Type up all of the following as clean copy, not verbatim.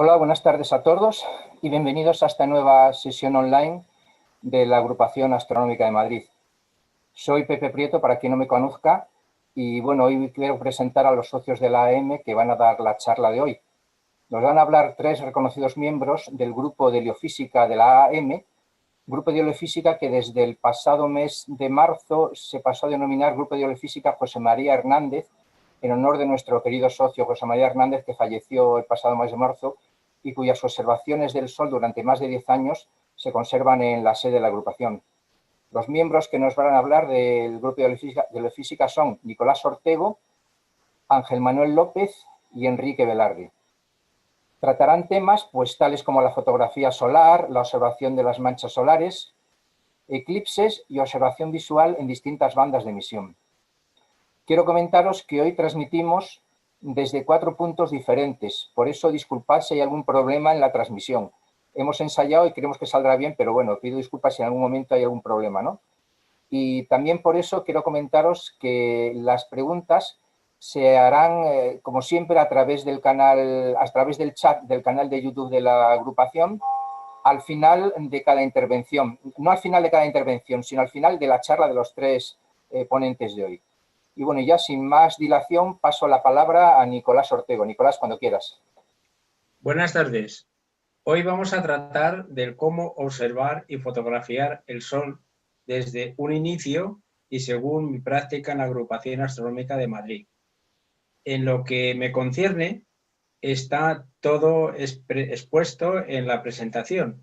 Hola, buenas tardes a todos y bienvenidos a esta nueva sesión online de la Agrupación Astronómica de Madrid. Soy Pepe Prieto, para quien no me conozca, y bueno, hoy quiero presentar a los socios de la AM que van a dar la charla de hoy. Nos van a hablar tres reconocidos miembros del Grupo de Heliofísica de la AM, Grupo de Heliofísica que desde el pasado mes de marzo se pasó a denominar Grupo de Heliofísica José María Hernández, en honor de nuestro querido socio José María Hernández, que falleció el pasado mes de marzo y cuyas observaciones del Sol durante más de 10 años se conservan en la sede de la agrupación. Los miembros que nos van a hablar del Grupo de Heliofísica son Nicolás Ortego, Ángel Manuel López y Enrique Velarde. Tratarán temas pues tales como la fotografía solar, la observación de las manchas solares, eclipses y observación visual en distintas bandas de emisión. Quiero comentaros que hoy transmitimos desde 4 puntos diferentes, por eso disculpad si hay algún problema en la transmisión. Hemos ensayado y creemos que saldrá bien, pero bueno, pido disculpas si en algún momento hay algún problema, ¿no? Y también por eso quiero comentaros que las preguntas se harán, como siempre, a través del canal, a través del chat del canal de YouTube de la agrupación, al final de cada intervención. No al final de cada intervención, sino al final de la charla de los tres ponentes de hoy. Y bueno, ya sin más dilación, paso la palabra a Nicolás Ortego. Nicolás, cuando quieras. Buenas tardes. Hoy vamos a tratar del cómo observar y fotografiar el Sol desde un inicio y según mi práctica en la Agrupación Astronómica de Madrid. En lo que me concierne, está todo expuesto en la presentación,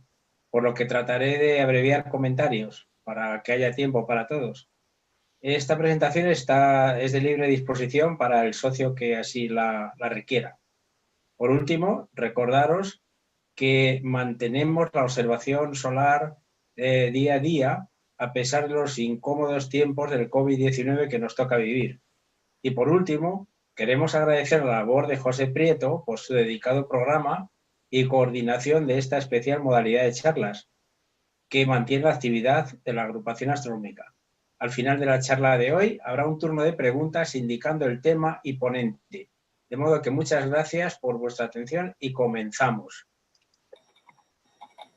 por lo que trataré de abreviar comentarios para que haya tiempo para todos. Esta presentación es de libre disposición para el socio que así la requiera. Por último, recordaros que mantenemos la observación solar día a día a pesar de los incómodos tiempos del COVID-19 que nos toca vivir. Y por último, queremos agradecer la labor de José Prieto por su dedicado programa y coordinación de esta especial modalidad de charlas, que mantiene la actividad de la agrupación astronómica. Al final de la charla de hoy habrá un turno de preguntas indicando el tema y ponente. De modo que muchas gracias por vuestra atención y comenzamos.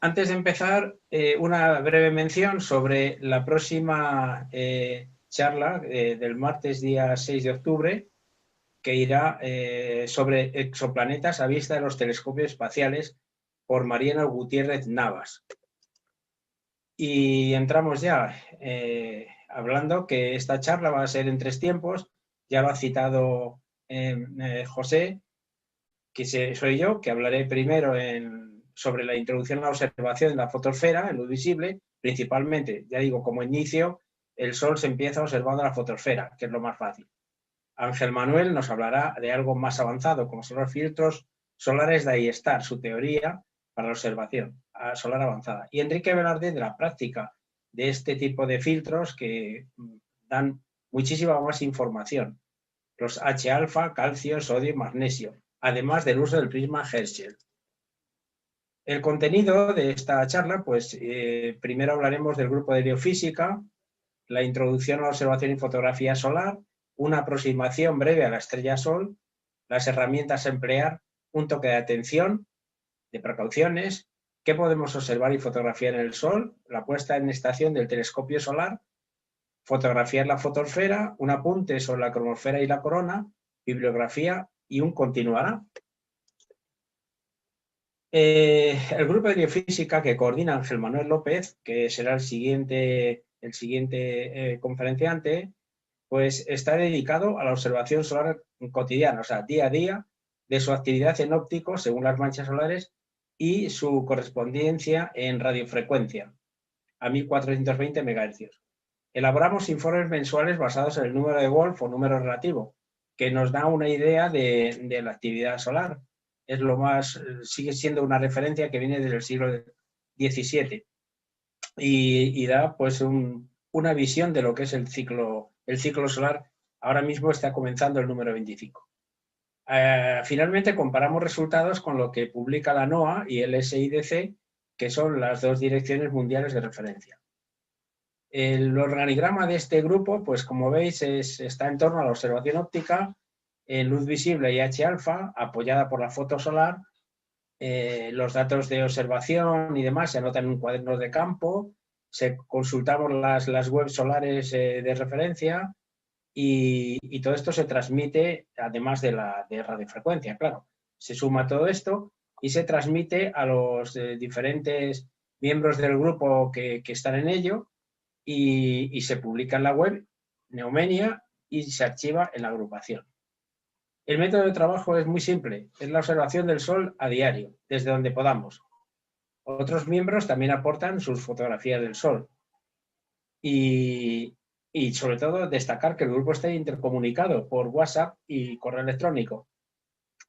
Antes de empezar, una breve mención sobre la próxima charla del martes día 6 de octubre, que irá sobre exoplanetas a vista de los telescopios espaciales por Mariano Gutiérrez Navas. Y entramos ya hablando que esta charla va a ser en 3 tiempos. Ya lo ha citado José, que soy yo, que hablaré primero sobre la introducción a la observación de la fotosfera, en luz visible, principalmente, ya digo, como inicio, el Sol se empieza observando la fotosfera, que es lo más fácil. Ángel Manuel nos hablará de algo más avanzado, como son los filtros solares de ISTAR, su teoría para la observación solar avanzada. Y Enrique Velarde de la práctica de este tipo de filtros que dan muchísima más información. Los H-alfa, calcio, sodio y magnesio, además del uso del prisma Herschel. El contenido de esta charla, pues primero hablaremos del grupo de heliofísica, la introducción a la observación y fotografía solar, una aproximación breve a la estrella Sol, las herramientas a emplear, un toque de atención, de precauciones, qué podemos observar y fotografiar en el Sol, la puesta en estación del telescopio solar, fotografiar la fotosfera, un apunte sobre la cromosfera y la corona, bibliografía y un continuará. El grupo de heliofísica que coordina Ángel Manuel López, que será el siguiente conferenciante, pues está dedicado a la observación solar cotidiana, o sea, día a día, de su actividad en óptico según las manchas solares y su correspondencia en radiofrecuencia a 1420 MHz. Elaboramos informes mensuales basados en el número de Wolf o número relativo, que nos da una idea de la actividad solar. Es lo más, sigue siendo una referencia que viene desde el siglo XVII y da pues una visión de lo que es el ciclo solar. Ahora mismo está comenzando el número 25. Finalmente comparamos resultados con lo que publica la NOAA y el SIDC, que son las 2 direcciones mundiales de referencia. El organigrama de este grupo, pues como veis, está en torno a la observación óptica en luz visible y H-alfa, apoyada por la foto solar, los datos de observación y demás se anotan en un cuaderno de campo, consultamos las webs solares de referencia y todo esto se transmite, además de radiofrecuencia, claro. Se suma todo esto y se transmite a los diferentes miembros del grupo que están en ello y se publica en la web Neomenia y se archiva en la agrupación. El método de trabajo es muy simple, es la observación del Sol a diario, desde donde podamos. Otros miembros también aportan sus fotografías del Sol. Y sobre todo destacar que el grupo está intercomunicado por WhatsApp y correo electrónico,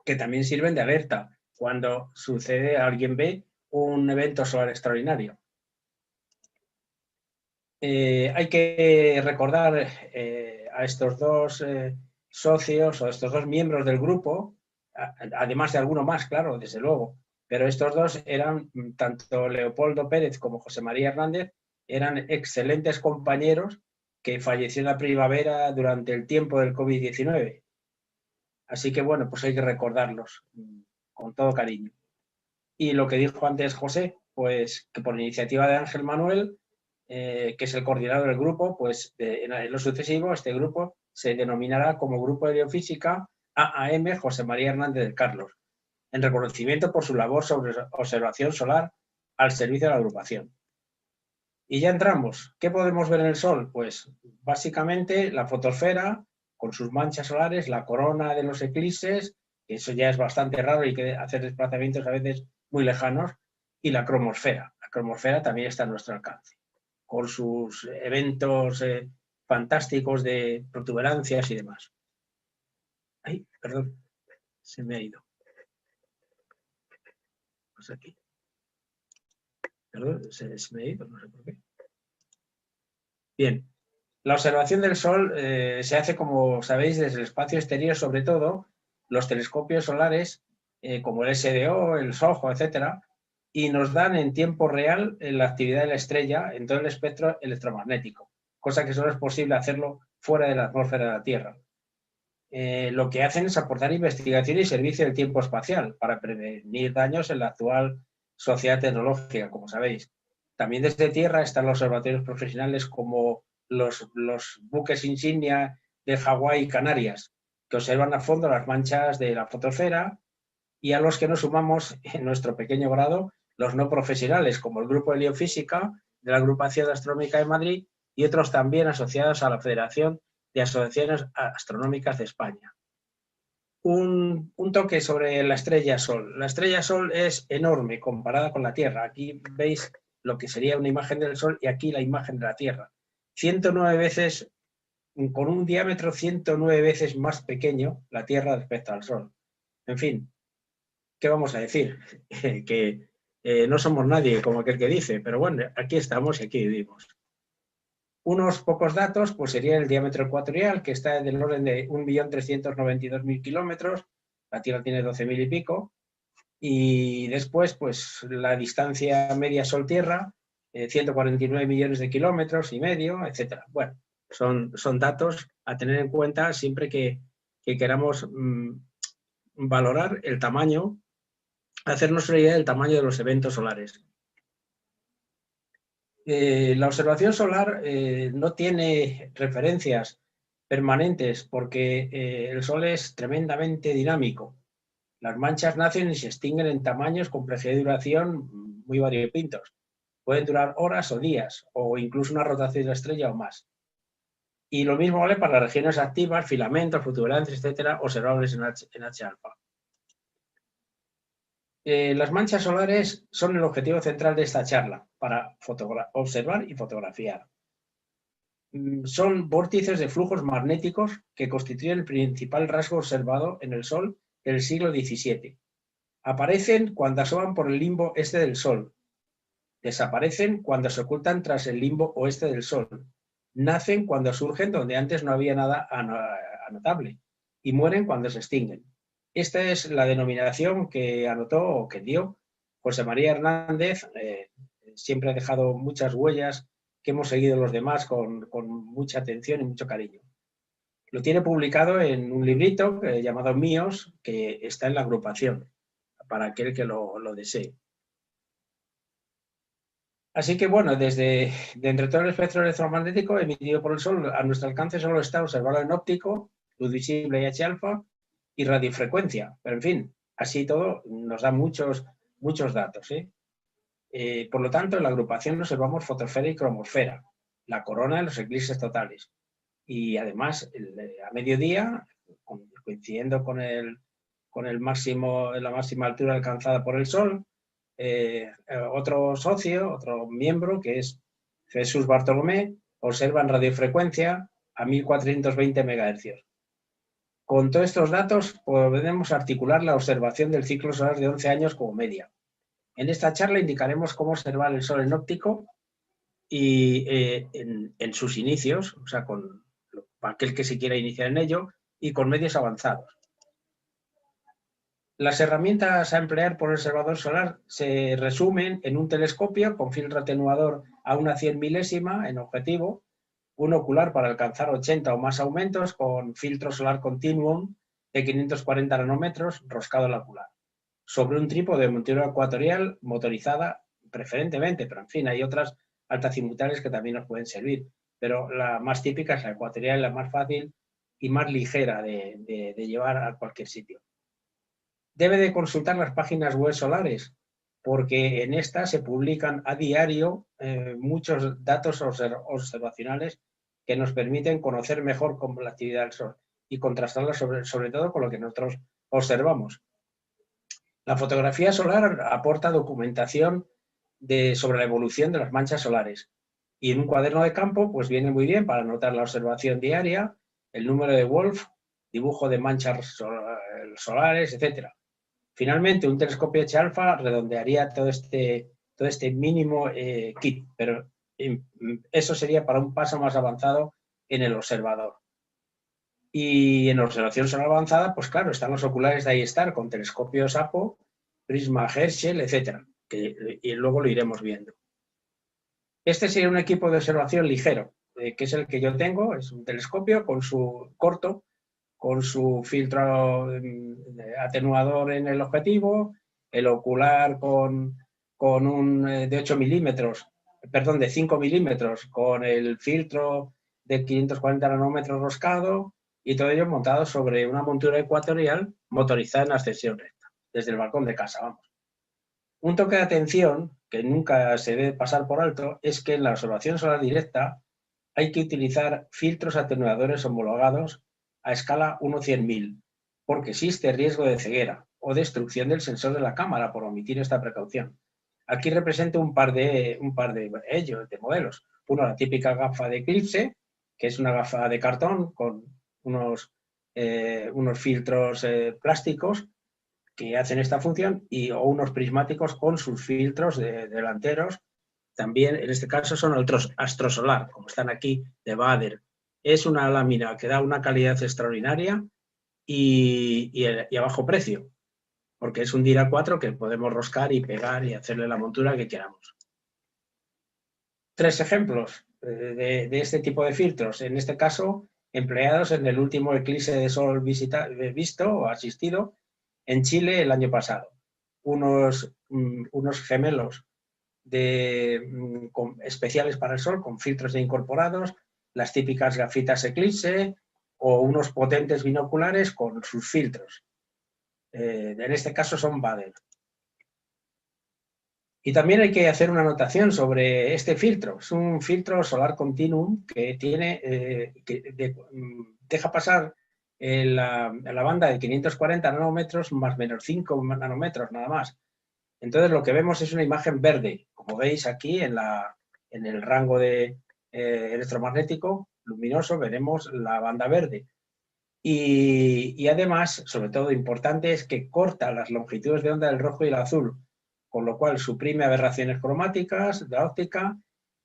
que también sirven de alerta cuando sucede, alguien ve un evento solar extraordinario. Hay que recordar a estos dos socios o estos dos miembros del grupo, además de alguno más, claro, desde luego, pero estos dos eran, tanto Leopoldo Pérez como José María Hernández, eran excelentes compañeros que falleció en la primavera durante el tiempo del COVID-19. Así que bueno, pues hay que recordarlos con todo cariño. Y lo que dijo antes José, pues que por iniciativa de Ángel Manuel, que es el coordinador del grupo, pues en lo sucesivo este grupo se denominará como Grupo de Heliofísica AAM José María Hernández de Carlos, en reconocimiento por su labor sobre observación solar al servicio de la agrupación. Y ya entramos. ¿Qué podemos ver en el Sol? Pues básicamente la fotosfera con sus manchas solares, la corona de los eclipses, que eso ya es bastante raro y hay que hacer desplazamientos a veces muy lejanos, y la cromosfera. La cromosfera también está a nuestro alcance, con sus eventos fantásticos de protuberancias y demás. Ay, perdón, se me ha ido. Pues aquí. Perdón, se me ha ido, no sé por qué. Bien, la observación del Sol se hace, como sabéis, desde el espacio exterior, sobre todo los telescopios solares, como el SDO, el SOHO, etcétera, y nos dan en tiempo real la actividad de la estrella en todo el espectro electromagnético, cosa que solo es posible hacerlo fuera de la atmósfera de la Tierra. Lo que hacen es aportar investigación y servicio del tiempo espacial para prevenir daños en la actual sociedad tecnológica, como sabéis. También desde Tierra están los observatorios profesionales como los buques insignia de Hawái y Canarias, que observan a fondo las manchas de la fotosfera, y a los que nos sumamos en nuestro pequeño grado los no profesionales, como el Grupo de Heliofísica de la Agrupación Astronómica de Madrid y otros también asociados a la Federación de Asociaciones Astronómicas de España. Un toque sobre la estrella Sol. La estrella Sol es enorme comparada con la Tierra. Aquí veis lo que sería una imagen del Sol y aquí la imagen de la Tierra. 109 veces, con un diámetro 109 veces más pequeño la Tierra respecto al Sol. En fin, ¿qué vamos a decir? Que no somos nadie, como aquel que dice, pero bueno, aquí estamos y aquí vivimos. Unos pocos datos, pues sería el diámetro ecuatorial, que está del orden de 1.392.000 kilómetros, la Tierra tiene 12.000 y pico, y después, pues la distancia media Sol-Tierra, 149 millones de kilómetros y medio, etcétera. Bueno, son datos a tener en cuenta siempre que queramos valorar el tamaño, hacernos una idea del tamaño de los eventos solares. La observación solar no tiene referencias permanentes porque el Sol es tremendamente dinámico. Las manchas nacen y se extinguen en tamaños, complejidad y duración muy variopintos. Pueden durar horas o días, o incluso una rotación de la estrella o más. Y lo mismo vale para las regiones activas, filamentos, protuberancias, etcétera, observables en H-alfa. Las manchas solares son el objetivo central de esta charla, para observar y fotografiar. Son vórtices de flujos magnéticos que constituyen el principal rasgo observado en el Sol del siglo XVII. Aparecen cuando asoman por el limbo este del Sol. Desaparecen cuando se ocultan tras el limbo oeste del Sol. Nacen cuando surgen donde antes no había nada anotable. Y mueren cuando se extinguen. Esta es la denominación que anotó o que dio José María Hernández. Siempre ha dejado muchas huellas que hemos seguido los demás con mucha atención y mucho cariño. Lo tiene publicado en un librito llamado Míos, que está en la agrupación. para aquel que lo desee. Así que bueno, de entre todo el espectro electromagnético emitido por el Sol, a nuestro alcance solo está observarlo en óptico, luz visible y H-alfa y radiofrecuencia. Pero en fin, así todo nos da muchos datos, ¿eh? Por lo tanto, en la agrupación observamos fotosfera y cromosfera, la corona en los eclipses totales. Y además, a mediodía, coincidiendo con la máxima altura alcanzada por el Sol, otro socio, otro miembro, que es Jesús Bartolomé, observa en radiofrecuencia a 1420 MHz. Con todos estos datos podemos articular la observación del ciclo solar de 11 años como media. En esta charla indicaremos cómo observar el Sol en óptico y en sus inicios, o sea, con aquel que se quiera iniciar en ello, y con medios avanzados. Las herramientas a emplear por el observador solar se resumen en un telescopio con filtro atenuador a una 100 milésima en objetivo, un ocular para alcanzar 80 o más aumentos con filtro solar continuum de 540 nanómetros roscado al ocular, sobre un trípode de montura ecuatorial motorizada preferentemente, pero en fin, hay otras altazimutales que también nos pueden servir, pero la más típica es la ecuatorial, la más fácil y más ligera de llevar a cualquier sitio. Debe de consultar las páginas web solares, porque en estas se publican a diario muchos datos observacionales que nos permiten conocer mejor cómo la actividad del Sol y contrastarla sobre todo con lo que nosotros observamos. La fotografía solar aporta documentación sobre la evolución de las manchas solares, y en un cuaderno de campo pues viene muy bien para anotar la observación diaria, el número de Wolf, dibujo de manchas solares, etc. Finalmente, un telescopio H-alfa redondearía todo este mínimo kit, pero eso sería para un paso más avanzado en el observador. Y en la observación solar avanzada, pues claro, están los oculares de iStar con telescopios APO, prisma Herschel, etc. Y luego lo iremos viendo. Este sería un equipo de observación ligero, que es el que yo tengo, es un telescopio con su corto, con su filtro atenuador en el objetivo, el ocular con un de 8 milímetros, perdón, de 5 milímetros, con el filtro de 540 nanómetros roscado, y todo ello montado sobre una montura ecuatorial motorizada en ascensión recta, desde el balcón de casa, vamos. Un toque de atención, que nunca se debe pasar por alto, es que en la observación solar directa hay que utilizar filtros atenuadores homologados a escala 1/100.000, porque existe riesgo de ceguera o destrucción del sensor de la cámara por omitir esta precaución. Aquí represento un par de ellos, de modelos. Uno, la típica gafa de eclipse, que es una gafa de cartón con unos filtros plásticos que hacen esta función, o unos prismáticos con sus filtros delanteros. También, en este caso, son otros astrosolar, como están aquí, de Bader. Es una lámina que da una calidad extraordinaria y a bajo precio, porque es un DIRA 4 que podemos roscar y pegar y hacerle la montura que queramos. 3 ejemplos de este tipo de filtros, en este caso, empleados en el último eclipse de Sol visto o asistido en Chile el año pasado. Unos gemelos especiales para el Sol con filtros incorporados, las típicas gafitas eclipse o unos potentes binoculares con sus filtros. En este caso son Bader. Y también hay que hacer una anotación sobre este filtro. Es un filtro solar continuum que deja pasar la banda de 540 nanómetros más menos 5 nanómetros nada más. Entonces lo que vemos es una imagen verde, como veis aquí en el rango de electromagnético luminoso veremos la banda verde. Y además, sobre todo importante, es que corta las longitudes de onda del rojo y el azul, con lo cual suprime aberraciones cromáticas de la óptica,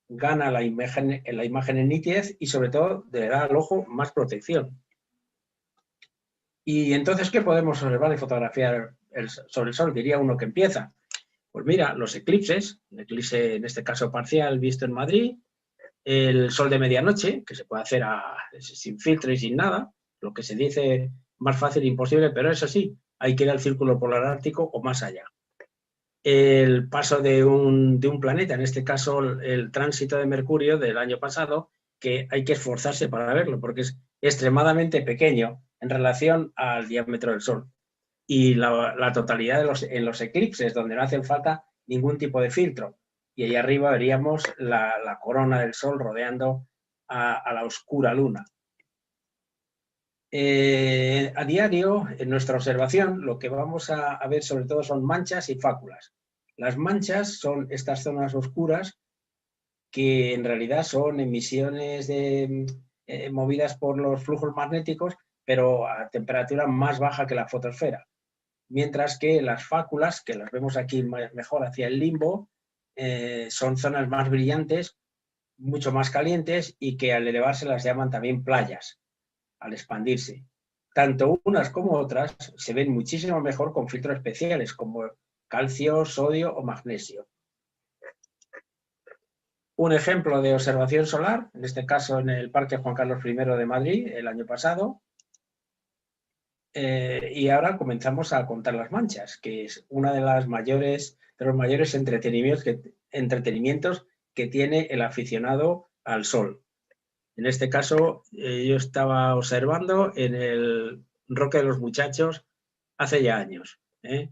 gana la imagen en nitidez y sobre todo le da al ojo más protección. Y entonces, ¿qué podemos observar y fotografiar sobre el Sol? Diría uno que empieza. Pues mira, los eclipses, un eclipse en este caso parcial visto en Madrid, el Sol de medianoche, que se puede hacer sin filtro y sin nada, lo que se dice más fácil e imposible, pero eso sí, hay que ir al círculo polar ártico o más allá. El paso de un planeta, en este caso el tránsito de Mercurio del año pasado, que hay que esforzarse para verlo, porque es extremadamente pequeño en relación al diámetro del Sol. Y la totalidad en los eclipses, donde no hace falta ningún tipo de filtro. Y ahí arriba veríamos la corona del Sol rodeando a la oscura luna. A diario, en nuestra observación, lo que vamos a ver sobre todo son manchas y fáculas. Las manchas son estas zonas oscuras que en realidad son emisiones movidas por los flujos magnéticos, pero a temperatura más baja que la fotosfera. Mientras que las fáculas, que las vemos aquí mejor hacia el limbo, son zonas más brillantes, mucho más calientes y que al elevarse las llaman también playas, al expandirse. Tanto unas como otras se ven muchísimo mejor con filtros especiales como calcio, sodio o magnesio. Un ejemplo de observación solar, en este caso en el Parque Juan Carlos I de Madrid, el año pasado. Y ahora comenzamos a contar las manchas, que es una de los mayores entretenimientos que tiene el aficionado al sol. En este caso, yo estaba observando en el Roque de los Muchachos hace ya años,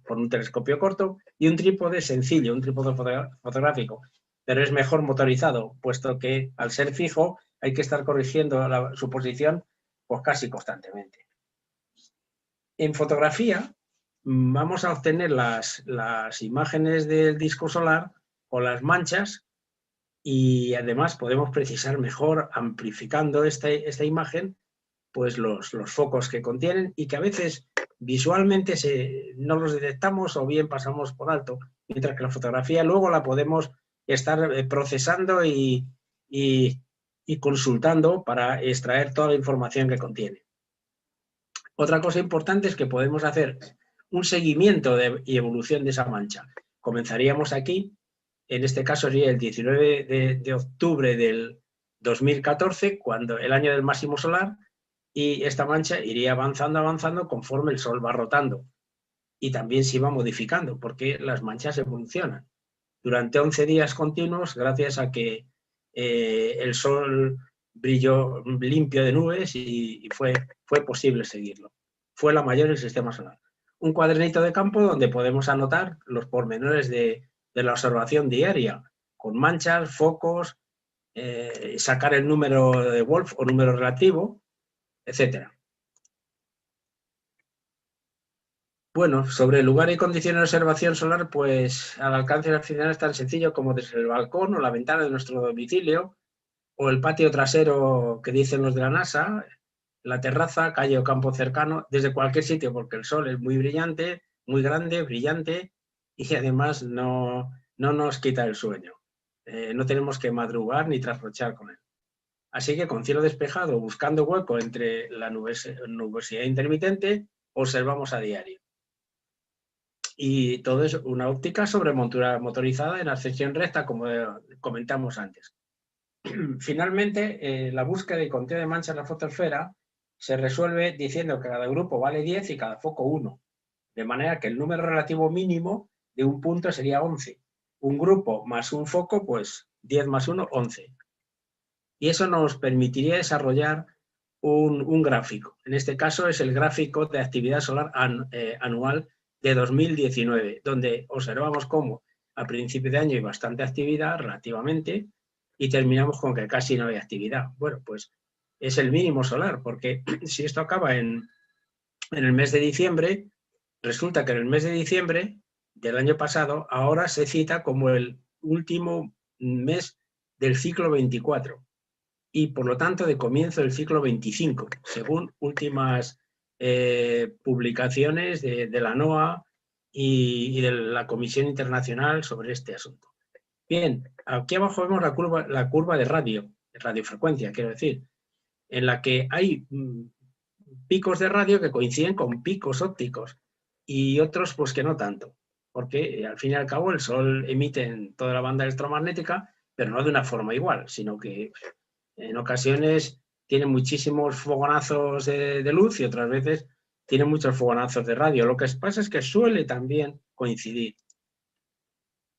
con un telescopio corto y un trípode sencillo, un trípode fotográfico, pero es mejor motorizado, puesto que al ser fijo hay que estar corrigiendo su posición pues casi constantemente. En fotografía vamos a obtener las imágenes del disco solar con las manchas y además podemos precisar mejor, amplificando esta imagen, pues los focos que contienen y que a veces visualmente no los detectamos o bien pasamos por alto, mientras que la fotografía luego la podemos estar procesando y consultando para extraer toda la información que contiene. Otra cosa importante es que podemos hacer un seguimiento y evolución de esa mancha. Comenzaríamos aquí, en este caso sería el 19 de octubre del 2014, cuando el año del máximo solar, y esta mancha iría avanzando conforme el Sol va rotando. Y también se va modificando, porque las manchas evolucionan. Durante 11 días continuos, gracias a que el Sol brilló limpio de nubes y fue posible seguirlo. Fue la mayor del sistema solar. Un cuadernito de campo donde podemos anotar los pormenores de la observación diaria, con manchas, focos, sacar el número de Wolf o número relativo, etc. Bueno, sobre el lugar y condiciones de observación solar, pues al alcance del aficionado es tan sencillo como desde el balcón o la ventana de nuestro domicilio, o el patio trasero que dicen los de la NASA, la terraza, calle o campo cercano, desde cualquier sitio, porque el sol es muy brillante, muy grande, brillante, y además no nos quita el sueño. No tenemos que madrugar ni trasnochar con él. Así que con cielo despejado, buscando hueco entre la nubosidad intermitente, observamos a diario. Y todo es una óptica motorizada en ascensión recta, como comentamos antes. Finalmente, la búsqueda y conteo de manchas en la fotosfera se resuelve diciendo que cada grupo vale 10 y cada foco 1, de manera que el número relativo mínimo de un punto sería 11. Un grupo más un foco, pues 10 más 1, 11. Y eso nos permitiría desarrollar un gráfico. En este caso es el gráfico de actividad solar anual de 2019, donde observamos cómo a principio de año hay bastante actividad relativamente y terminamos con que casi no hay actividad. Bueno, pues es el mínimo solar, porque si esto acaba en el mes de diciembre, resulta que en el mes de diciembre del año pasado ahora se cita como el último mes del ciclo 24 y por lo tanto de comienzo del ciclo 25, según últimas publicaciones de la NOAA y de la Comisión Internacional sobre este asunto. Bien, aquí abajo vemos la curva de radiofrecuencia, quiero decir, en la que hay picos de radio que coinciden con picos ópticos y otros pues que no tanto, porque al fin y al cabo el Sol emite en toda la banda electromagnética, pero no de una forma igual, sino que en ocasiones tiene muchísimos fogonazos de luz y otras veces tiene muchos fogonazos de radio. Lo que pasa es que suele también coincidir.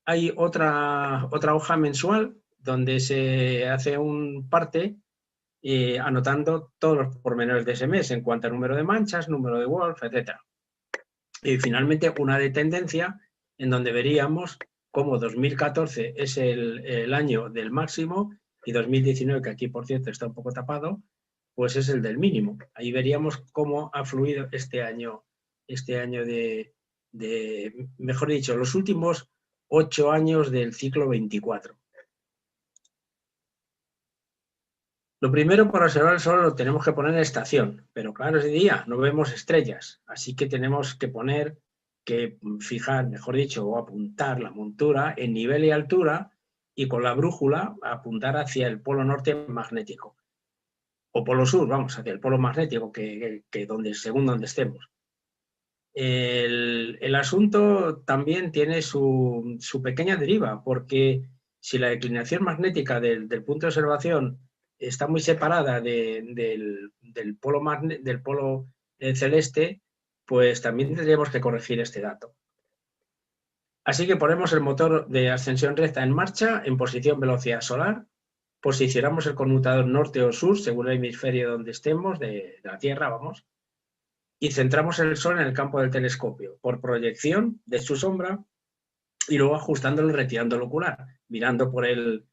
Hay otra hoja mensual donde se hace un parte anotando todos los pormenores de ese mes en cuanto a número de manchas, número de Wolf, etc. Y finalmente una de tendencia en donde veríamos cómo 2014 es el año del máximo y 2019, que aquí por cierto está un poco tapado, pues es el del mínimo. Ahí veríamos cómo ha fluido este año mejor dicho, los últimos 8 años del ciclo 24. Lo primero, para observar el sol lo tenemos que poner en estación, pero claro, es de día, no vemos estrellas, así que tenemos que fijar, mejor dicho, o apuntar la montura en nivel y altura y con la brújula apuntar hacia el polo norte magnético. O polo sur, vamos, hacia el polo magnético, según donde estemos. El asunto también tiene su pequeña deriva, porque si la declinación magnética del punto de observación está muy separada del polo celeste, pues también tendríamos que corregir este dato. Así que ponemos el motor de ascensión recta en marcha en posición velocidad solar, posicionamos el conmutador norte o sur según el hemisferio donde estemos, de la Tierra, vamos, y centramos el sol en el campo del telescopio por proyección de su sombra y luego ajustándolo y retirando el ocular, mirando por el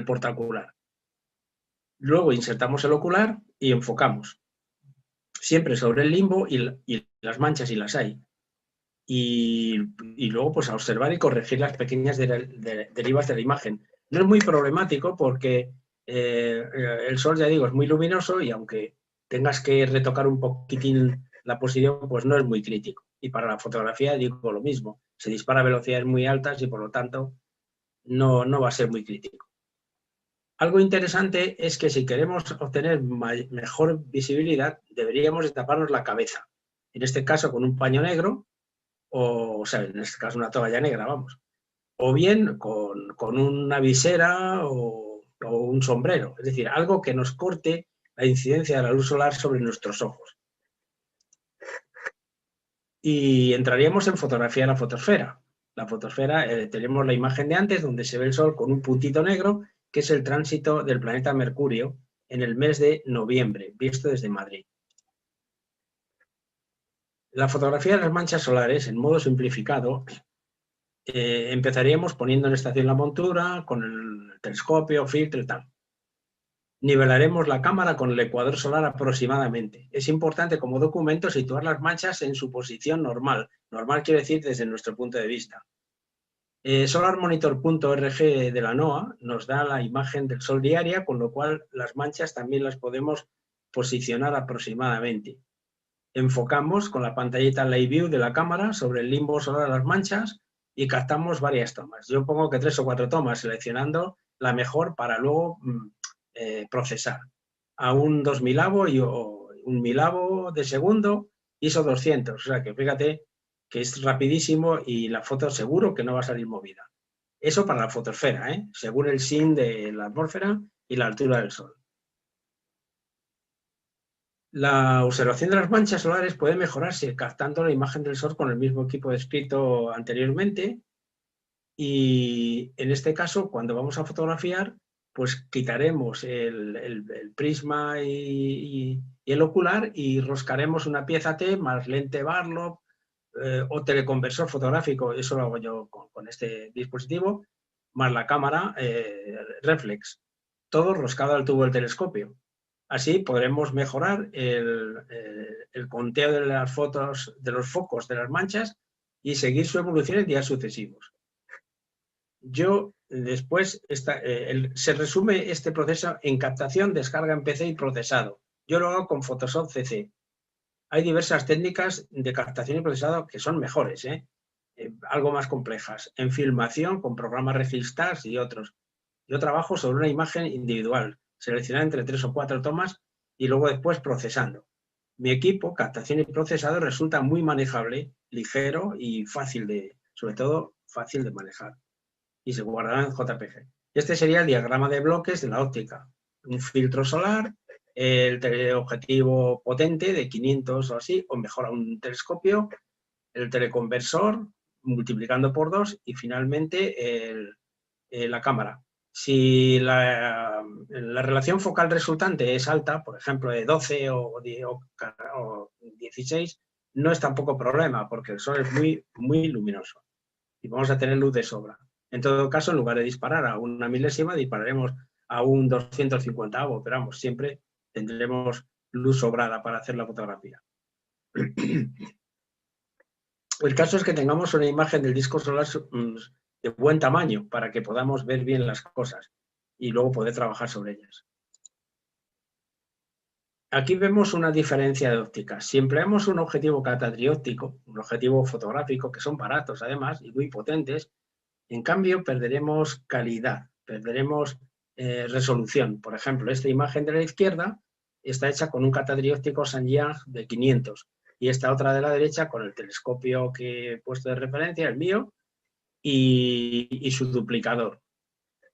portaocular. Luego insertamos el ocular y enfocamos, siempre sobre el limbo y las manchas, si las hay. Y luego pues a observar y corregir las pequeñas derivas de la imagen. No es muy problemático porque el sol, ya digo, es muy luminoso y aunque tengas que retocar un poquitín la posición, pues no es muy crítico. Y para la fotografía digo lo mismo, se dispara a velocidades muy altas y por lo tanto no va a ser muy crítico. Algo interesante es que si queremos obtener mejor visibilidad, deberíamos taparnos la cabeza. En este caso con un paño negro, o sea, en este caso una toalla negra, vamos. O bien con una visera o un sombrero. Es decir, algo que nos corte la incidencia de la luz solar sobre nuestros ojos. Y entraríamos en fotografía de la fotosfera. La fotosfera, tenemos la imagen de antes donde se ve el Sol con un puntito negro, que es el tránsito del planeta Mercurio en el mes de noviembre, visto desde Madrid. La fotografía de las manchas solares, en modo simplificado, empezaríamos poniendo en estación la montura, con el telescopio, filtro y tal. Nivelaremos la cámara con el ecuador solar aproximadamente. Es importante como documento situar las manchas en su posición normal. Normal quiere decir desde nuestro punto de vista. Solarmonitor.org de la NOAA nos da la imagen del Sol diaria, con lo cual las manchas también las podemos posicionar aproximadamente. Enfocamos con la pantallita Live View de la cámara sobre el limbo solar de las manchas y captamos varias tomas. Yo pongo que 3 o 4 tomas, seleccionando la mejor para luego procesar a un 2000avo y un 1000avo de segundo, ISO 200. O sea que fíjate que es rapidísimo y la foto seguro que no va a salir movida. Eso para la fotosfera, según el SIN de la atmósfera y la altura del Sol. La observación de las manchas solares puede mejorarse captando la imagen del Sol con el mismo equipo descrito anteriormente. Y en este caso, cuando vamos a fotografiar, pues quitaremos el prisma y el ocular y roscaremos una pieza T más lente Barlow o teleconversor fotográfico, eso lo hago yo con este dispositivo, más la cámara reflex, todo roscado al tubo del telescopio. Así podremos mejorar el conteo de las fotos, de los focos de las manchas y seguir su evolución en días sucesivos. Después se resume este proceso en captación, descarga en PC y procesado. Yo lo hago con Photoshop CC. Hay diversas técnicas de captación y procesado que son mejores, algo más complejas. En filmación, con programas Registars y otros. Yo trabajo sobre una imagen individual, seleccionada entre 3 o 4 tomas y luego después procesando. Mi equipo, captación y procesado, resulta muy manejable, ligero y sobre todo fácil de manejar. Y se guardará en JPG. Este sería el diagrama de bloques de la óptica. Un filtro solar, el teleobjetivo potente de 500 o así, o mejora un telescopio, el teleconversor multiplicando por 2 y finalmente la cámara. Si la relación focal resultante es alta, por ejemplo de 12 o 16, no es tampoco problema porque el Sol es muy luminoso y vamos a tener luz de sobra. En todo caso, en lugar de disparar a una milésima, dispararemos a un 250avo, pero vamos, siempre tendremos luz sobrada para hacer la fotografía. El caso es que tengamos una imagen del disco solar de buen tamaño para que podamos ver bien las cosas y luego poder trabajar sobre ellas. Aquí vemos una diferencia de óptica. Si empleamos un objetivo catadióptico, un objetivo fotográfico, que son baratos además y muy potentes, en cambio perderemos calidad, perderemos resolución. Por ejemplo, esta imagen de la izquierda está hecha con un catadióptico Samyang de 500 y esta otra de la derecha con el telescopio que he puesto de referencia, el mío, y su duplicador.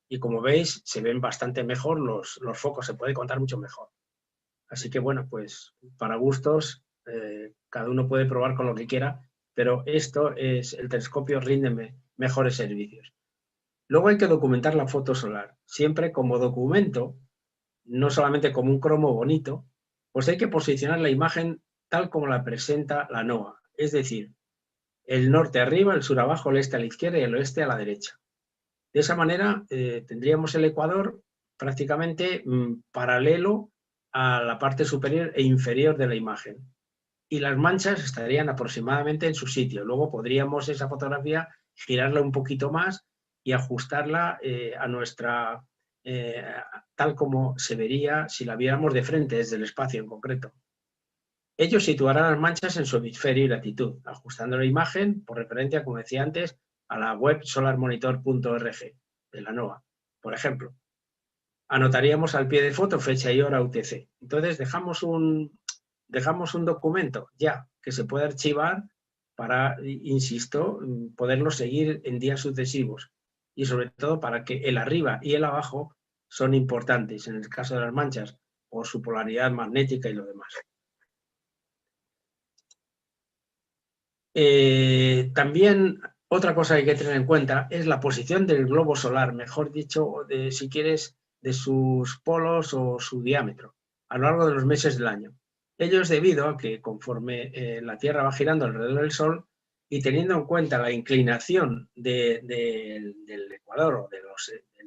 Y como veis, se ven bastante mejor los focos, se puede contar mucho mejor. Así que bueno, pues para gustos, cada uno puede probar con lo que quiera, pero el telescopio rinde mejores servicios. Luego hay que documentar la foto solar, siempre como documento, no solamente como un cromo bonito, pues hay que posicionar la imagen tal como la presenta la NOAA, es decir, el norte arriba, el sur abajo, el este a la izquierda y el oeste a la derecha. De esa manera tendríamos el ecuador prácticamente paralelo a la parte superior e inferior de la imagen. Y las manchas estarían aproximadamente en su sitio. Luego podríamos esa fotografía girarla un poquito más y ajustarla a nuestra, tal como se vería si la viéramos de frente desde el espacio en concreto. Ello situará las manchas en su hemisferio y latitud, ajustando la imagen, por referencia, como decía antes, a la web solarmonitor.org de la NOAA, por ejemplo. Anotaríamos al pie de foto fecha y hora UTC. Entonces dejamos un documento ya que se puede archivar para, insisto, poderlo seguir en días sucesivos y sobre todo para que el arriba y el abajo son importantes en el caso de las manchas por su polaridad magnética y lo demás. También otra cosa que hay que tener en cuenta es la posición del globo solar, mejor dicho, si quieres, de sus polos o su diámetro a lo largo de los meses del año. Ello es debido a que conforme la Tierra va girando alrededor del Sol y teniendo en cuenta la inclinación del ecuador o del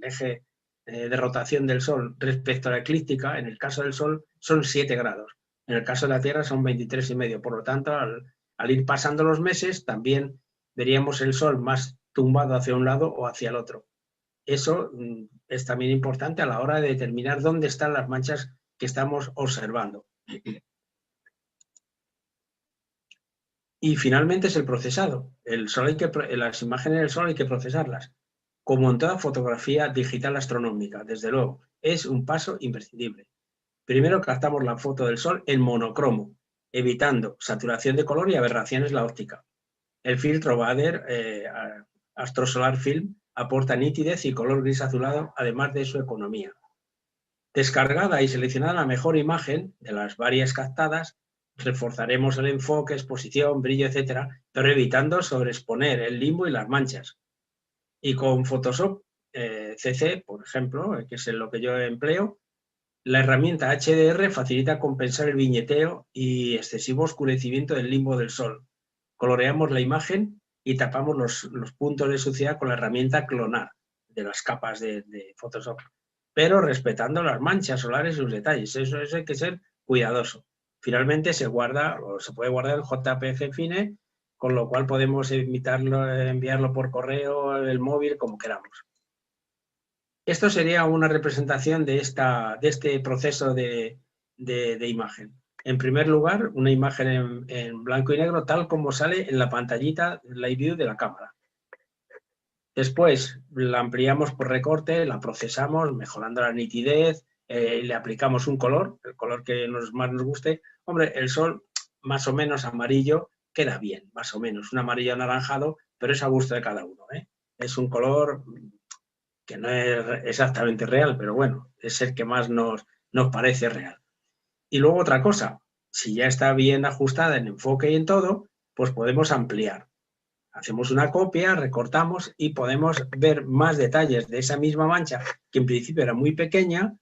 eje de rotación del Sol respecto a la eclíptica, en el caso del Sol son 7 grados, en el caso de la Tierra son 23,5, por lo tanto al ir pasando los meses también veríamos el Sol más tumbado hacia un lado o hacia el otro. Eso es también importante a la hora de determinar dónde están las manchas que estamos observando. Y finalmente es el procesado. Las imágenes del Sol hay que procesarlas. Como en toda fotografía digital astronómica, desde luego, es un paso imprescindible. Primero captamos la foto del Sol en monocromo, evitando saturación de color y aberraciones en la óptica. El filtro Bader Astrosolar Film aporta nitidez y color gris azulado, además de su economía. Descargada y seleccionada la mejor imagen de las varias captadas, reforzaremos el enfoque, exposición, brillo, etcétera, pero evitando sobreexponer el limbo y las manchas. Y con Photoshop CC, por ejemplo, que es lo que yo empleo, la herramienta HDR facilita compensar el viñeteo y excesivo oscurecimiento del limbo del Sol. Coloreamos la imagen y tapamos los puntos de suciedad con la herramienta clonar de las capas de Photoshop, pero respetando las manchas solares y sus detalles. Eso hay que ser cuidadoso. Finalmente se guarda o se puede guardar en JPG Fine, con lo cual podemos enviarlo por correo, el móvil, como queramos. Esto sería una representación de este proceso de imagen. En primer lugar, una imagen en blanco y negro, tal como sale en la pantallita Live View de la cámara. Después la ampliamos por recorte, la procesamos, mejorando la nitidez, le aplicamos un color, el color que más nos guste. Hombre, el Sol más o menos amarillo queda bien, más o menos, un amarillo anaranjado, pero es a gusto de cada uno, ¿eh? Es un color que no es exactamente real, pero bueno, es el que más nos parece real. Y luego otra cosa, si ya está bien ajustada en enfoque y en todo, pues podemos ampliar. Hacemos una copia, recortamos y podemos ver más detalles de esa misma mancha, que en principio era muy pequeña,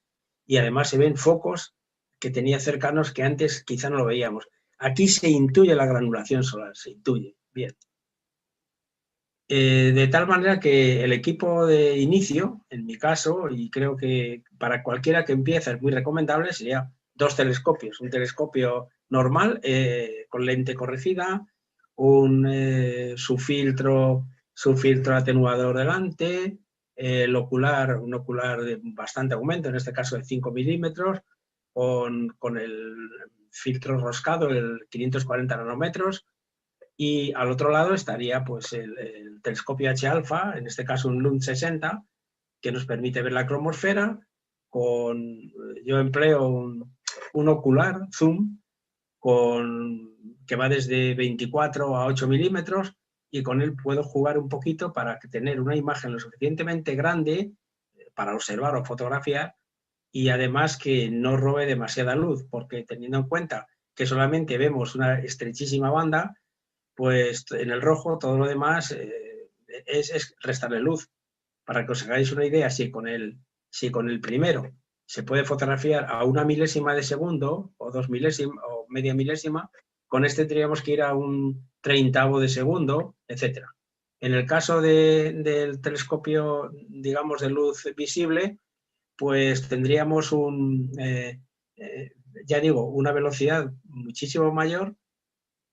y además se ven focos que tenía cercanos que antes quizá no lo veíamos. Aquí se intuye la granulación solar, se intuye, bien. De tal manera que el equipo de inicio, en mi caso, y creo que para cualquiera que empiece es muy recomendable, sería 2 telescopios. Un telescopio normal con lente corregida, su filtro atenuador delante, un ocular de bastante aumento, en este caso de 5 milímetros, con el filtro roscado, el 540 nanómetros, y al otro lado estaría pues, el telescopio H-alfa, en este caso un LUM 60, que nos permite ver la cromosfera. Yo empleo un ocular zoom que va desde 24 a 8 milímetros, y con él puedo jugar un poquito para tener una imagen lo suficientemente grande para observar o fotografiar, y además que no robe demasiada luz, porque teniendo en cuenta que solamente vemos una estrechísima banda, pues en el rojo todo lo demás es restarle luz. Para que os hagáis una idea, si con el primero se puede fotografiar a 1 milésima de segundo o 2 milésimas o media milésima, con este tendríamos que ir a un 30avo de segundo, etc. En el caso del telescopio, digamos, de luz visible, pues tendríamos ya digo, una velocidad muchísimo mayor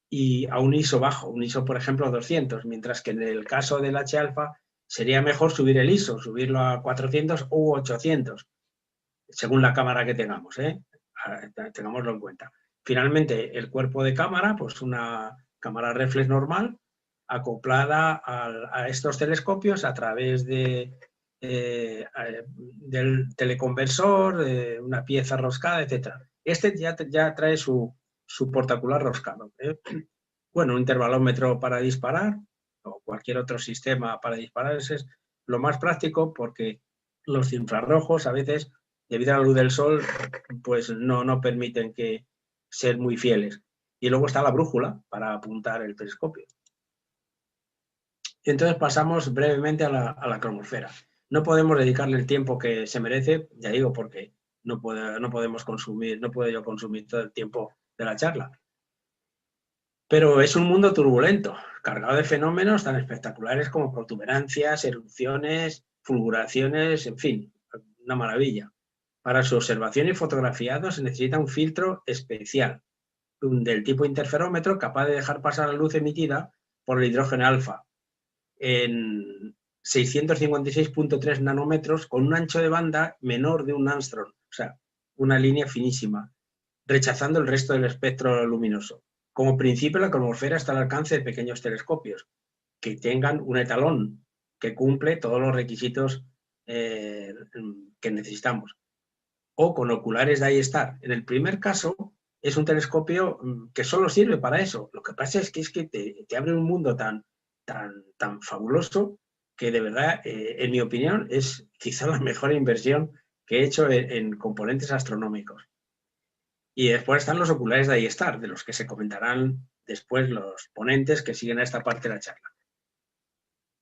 y a un ISO bajo, un ISO por ejemplo 200, mientras que en el caso del H-alfa sería mejor subir el ISO, subirlo a 400 u 800, según la cámara que tengamos, tengámoslo en cuenta. Finalmente, el cuerpo de cámara, pues una cámara reflex normal, acoplada a estos telescopios a través del teleconversor, una pieza roscada, etc. Este ya trae su portaocular roscado. Bueno, un intervalómetro para disparar o cualquier otro sistema para disparar es lo más práctico, porque los infrarrojos a veces, debido a la luz del sol, pues no permiten ser muy fieles. Y luego está la brújula para apuntar el telescopio. Entonces pasamos brevemente a la cromosfera. No podemos dedicarle el tiempo que se merece, ya digo, porque no puedo yo consumir todo el tiempo de la charla. Pero es un mundo turbulento, cargado de fenómenos tan espectaculares como protuberancias, erupciones, fulguraciones, en fin, una maravilla. Para su observación y fotografiado se necesita un filtro especial, del tipo interferómetro, capaz de dejar pasar la luz emitida por el hidrógeno alfa en 656.3 nanómetros, con un ancho de banda menor de un ángstrom, o sea, una línea finísima, rechazando el resto del espectro luminoso. Como principio, la cromosfera está al alcance de pequeños telescopios que tengan un etalón que cumple todos los requisitos que necesitamos, o con oculares de iStar. En el primer caso, es un telescopio que solo sirve para eso. Lo que pasa es que te abre un mundo tan fabuloso que, de verdad, en mi opinión, es quizá la mejor inversión que he hecho en componentes astronómicos. Y después están los oculares de iStar, de los que se comentarán después los ponentes que siguen a esta parte de la charla.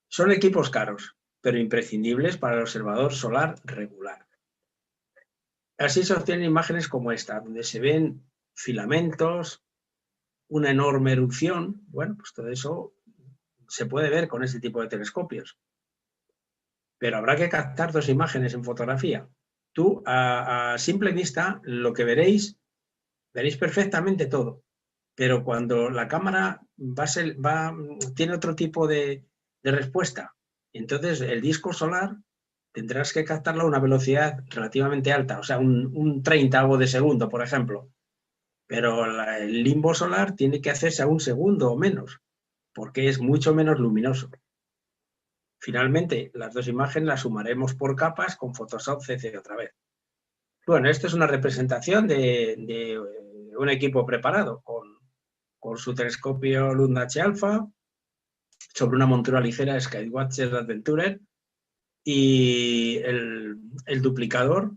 Son equipos caros, pero imprescindibles para el observador solar regular. Así se obtienen imágenes como esta, donde se ven filamentos, una enorme erupción. Bueno, pues todo eso se puede ver con este tipo de telescopios. Pero habrá que captar 2 imágenes en fotografía. Tú, a simple vista, lo que veréis perfectamente todo. Pero cuando la cámara tiene otro tipo de respuesta, entonces el disco solar tendrás que captarlo a una velocidad relativamente alta, o sea, un 30avo de segundo, por ejemplo. Pero el limbo solar tiene que hacerse a 1 segundo o menos, porque es mucho menos luminoso. Finalmente, las 2 imágenes las sumaremos por capas con Photoshop CC otra vez. Bueno, esto es una representación de un equipo preparado con su telescopio LUM H-alfa sobre una montura ligera Skywatcher Adventurer y el duplicador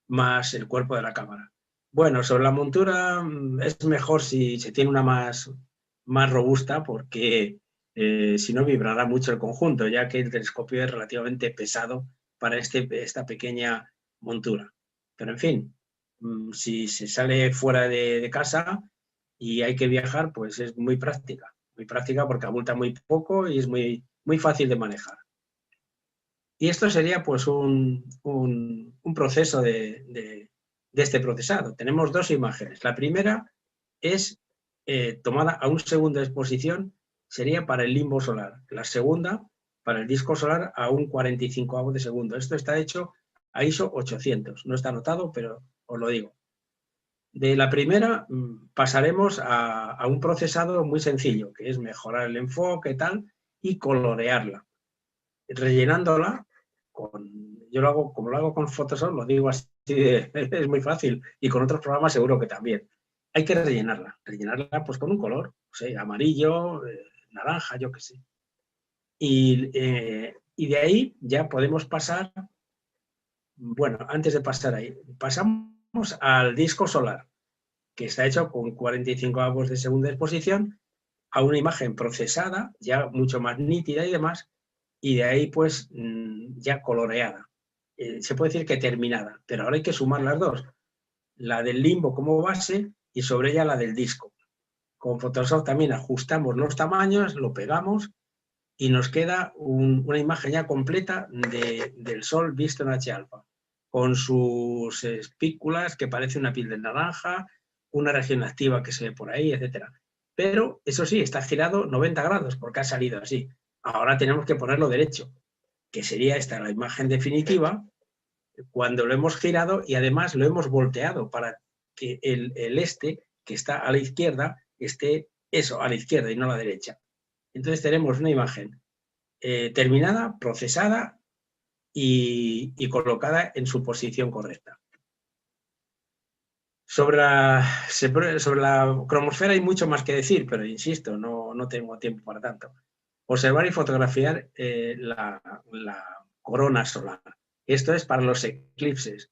más el cuerpo de la cámara. Bueno, sobre la montura es mejor si se tiene una más robusta, porque si no vibrará mucho el conjunto, ya que el telescopio es relativamente pesado para esta pequeña montura. Pero en fin, si se sale fuera de casa y hay que viajar, pues es muy práctica porque abulta muy poco y es muy fácil de manejar. Y esto sería pues un proceso de este procesado. Tenemos dos imágenes. La primera es tomada a un segundo de exposición, sería para el limbo solar. La segunda, para el disco solar, a un 45avo de segundo. Esto está hecho a ISO 800. No está anotado, pero os lo digo. De la primera pasaremos a un procesado muy sencillo, que es mejorar el enfoque y tal, y colorearla, rellenándola yo lo hago, como lo hago con Photoshop, lo digo así, es muy fácil, y con otros programas seguro que también. Hay que rellenarla pues con un color, o sea, amarillo, naranja, yo qué sé. Y de ahí ya podemos pasar, bueno, antes de pasar ahí, pasamos al disco solar, que está hecho con 45 avos de segunda exposición, a una imagen procesada, ya mucho más nítida y demás, y de ahí pues ya coloreada. Se puede decir que terminada, pero ahora hay que sumar las dos, la del limbo como base y sobre ella la del disco. Con Photoshop también ajustamos los tamaños, lo pegamos y nos queda una imagen ya completa del Sol visto en H-alfa, con sus espículas que parece una piel de naranja, una región activa que se ve por ahí, etcétera. Pero eso sí, está girado 90 grados porque ha salido así. Ahora tenemos que ponerlo derecho, que sería esta la imagen definitiva, cuando lo hemos girado y además lo hemos volteado para que el este, que está a la izquierda, esté eso, a la izquierda y no a la derecha. Entonces tenemos una imagen terminada, procesada y colocada en su posición correcta. Sobre la cromosfera hay mucho más que decir, pero insisto, no tengo tiempo para tanto. Observar y fotografiar la corona solar. Esto es para los eclipses.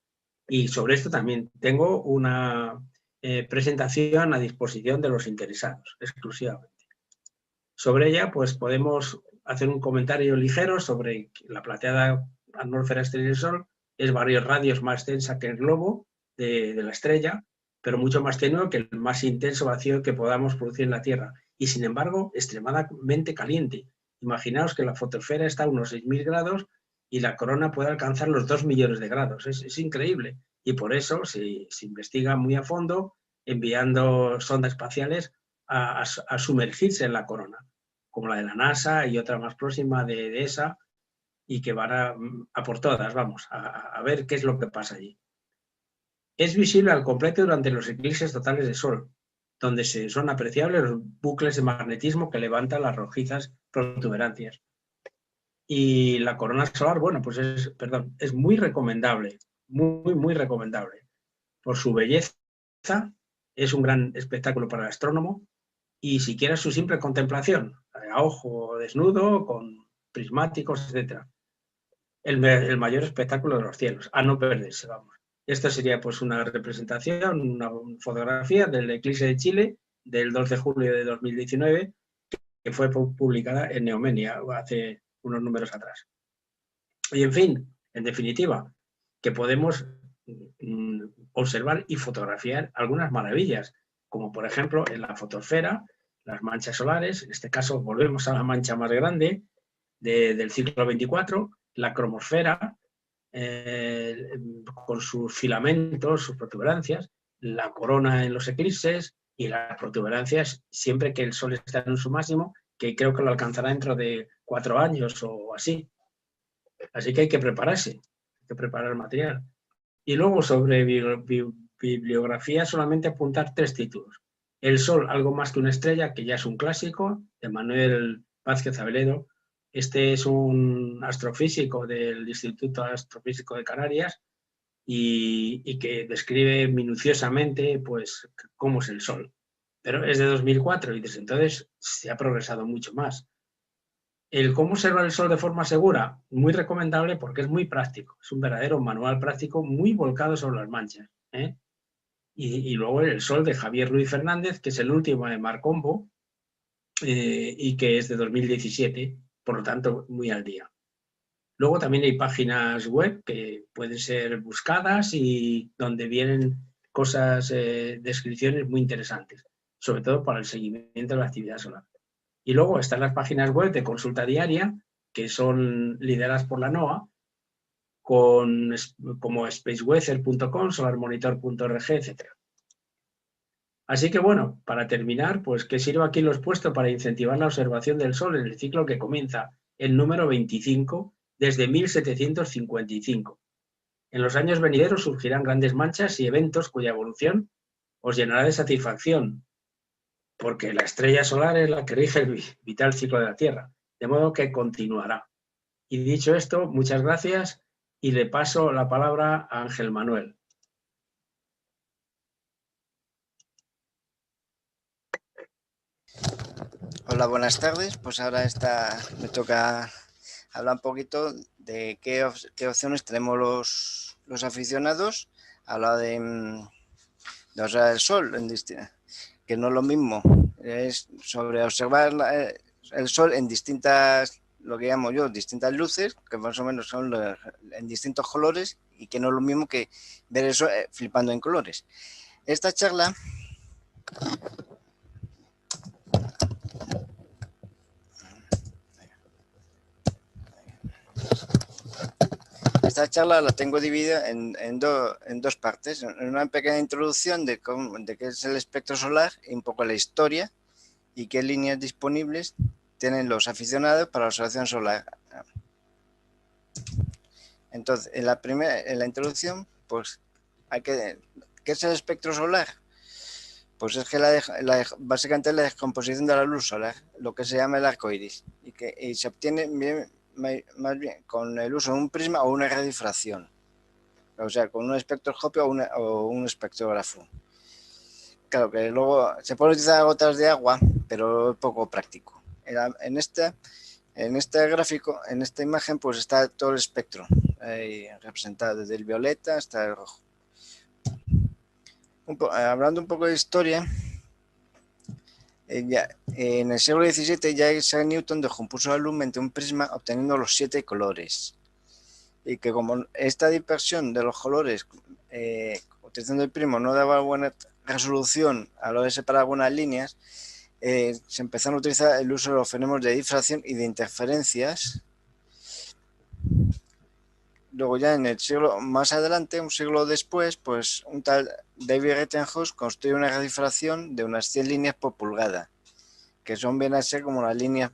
Y sobre esto también tengo una presentación a disposición de los interesados, exclusivamente. Sobre ella, pues podemos hacer un comentario ligero sobre la plateada atmósfera exterior del Sol. Es varios radios más densa que el globo de la estrella, pero mucho más tenue que el más intenso vacío que podamos producir en la Tierra. Y sin embargo, extremadamente caliente. Imaginaos que la fotosfera está a unos 6.000 grados y la corona puede alcanzar los 2 millones de grados. Es increíble. Y por eso se investiga muy a fondo, enviando sondas espaciales a sumergirse en la corona, como la de la NASA y otra más próxima de esa, y que van a por todas, vamos, a ver qué es lo que pasa allí. Es visible al completo durante los eclipses totales de Sol, donde son apreciables los bucles de magnetismo que levantan las rojizas protuberancias. Y la corona solar, bueno, pues es muy recomendable, muy recomendable. Por su belleza, es un gran espectáculo para el astrónomo, y si quieres su simple contemplación, a ojo desnudo, con prismáticos, etc. El mayor espectáculo de los cielos, a no perderse, vamos. Esta sería pues una representación, una fotografía del eclipse de Chile del 2 de julio de 2019, que fue publicada en Neomenia hace unos números atrás. Y en fin, en definitiva, que podemos observar y fotografiar algunas maravillas, como por ejemplo en la fotosfera, las manchas solares, en este caso volvemos a la mancha más grande del ciclo 24, la cromosfera, con sus filamentos, sus protuberancias, la corona en los eclipses y las protuberancias siempre que el Sol está en su máximo, que creo que lo alcanzará dentro de 4 años o así. Así que hay que prepararse, hay que preparar el material. Y luego sobre bibliografía solamente apuntar 3 títulos. El Sol, algo más que una estrella, que ya es un clásico, de Manuel Vázquez Aveledo. Este es un astrofísico del Instituto Astrofísico de Canarias y que describe minuciosamente pues, cómo es el Sol. Pero es de 2004 y desde entonces se ha progresado mucho más. El cómo observar el Sol de forma segura, muy recomendable porque es muy práctico. Es un verdadero manual práctico muy volcado sobre las manchas, ¿eh? y luego el Sol de Javier Ruiz Fernández, que es el último de Marcombo, y que es de 2017, por lo tanto muy al día. Luego también hay páginas web que pueden ser buscadas y donde vienen cosas, descripciones muy interesantes, sobre todo para el seguimiento de la actividad solar. Y luego están las páginas web de consulta diaria, que son lideradas por la NOAA, como spaceweather.com, solarmonitor.org, etc. Así que bueno, para terminar, pues que sirva aquí lo expuesto para incentivar la observación del Sol en el ciclo que comienza el número 25 desde 1755. En los años venideros surgirán grandes manchas y eventos cuya evolución os llenará de satisfacción, porque la estrella solar es la que rige el vital ciclo de la Tierra, de modo que continuará. Y dicho esto, muchas gracias y le paso la palabra a Ángel Manuel. Hola, buenas tardes. Pues ahora me toca hablar un poquito de qué opciones tenemos los aficionados a la de observar el sol, que no es lo mismo. Es sobre observar el sol en distintas, lo que llamo yo, distintas luces, que más o menos son en distintos colores, y que no es lo mismo que ver eso flipando en colores. Esta charla la tengo dividida en dos partes. Una pequeña introducción de qué es el espectro solar y un poco la historia y qué líneas disponibles tienen los aficionados para la observación solar. Entonces, en la introducción, pues ¿qué es el espectro solar? Pues es que básicamente la descomposición de la luz solar, lo que se llama el arco iris, y se obtiene más bien con el uso de un prisma o una radiofracción, o sea, con un espectroscopio o un espectrógrafo. Claro que luego se pueden utilizar gotas de agua, pero es poco práctico. En este gráfico, en esta imagen, pues está todo el espectro representado, desde el violeta hasta el rojo. Hablando un poco de historia, en el siglo XVII ya Isaac Newton descompuso la luz mediante un prisma obteniendo los 7 colores. Y que como esta dispersión de los colores utilizando el prisma no daba buena resolución a la hora de separar algunas líneas, se empezaron a utilizar el uso de los fenómenos de difracción y de interferencias. Luego ya en el siglo más adelante, un siglo después, pues un tal David Rittenhouse construyó una difracción de unas 100 líneas por pulgada, que vienen a ser como unas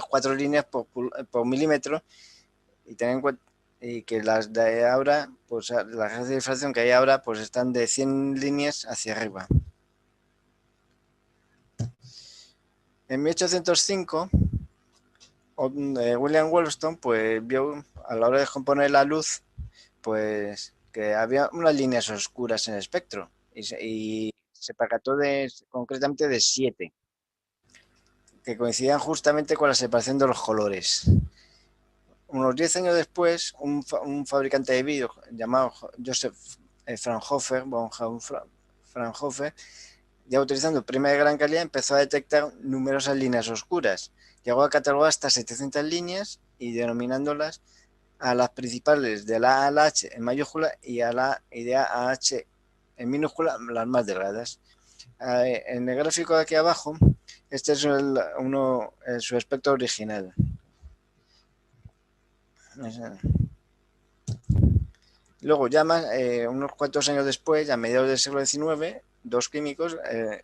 4 líneas por milímetro, y ten en cuenta que las de ahora, pues la red de difracción que hay ahora, pues están de 100 líneas hacia arriba. En 1805, William Wollaston pues vio a la hora de componer la luz, pues que había unas líneas oscuras en el espectro, y se percató concretamente de 7 que coincidían justamente con la separación de los colores. Unos 10 años después, un fabricante de vídeo llamado Joseph Fraunhofer, ya utilizando prima de gran calidad, empezó a detectar numerosas líneas oscuras. Llegó a catalogar hasta 700 líneas y denominándolas a las principales de la A a la H en mayúscula y de A a H en minúscula, las más delgadas. En el gráfico de aquí abajo, este es su espectro original. Luego, ya unos cuantos años después, a mediados del siglo XIX, dos químicos,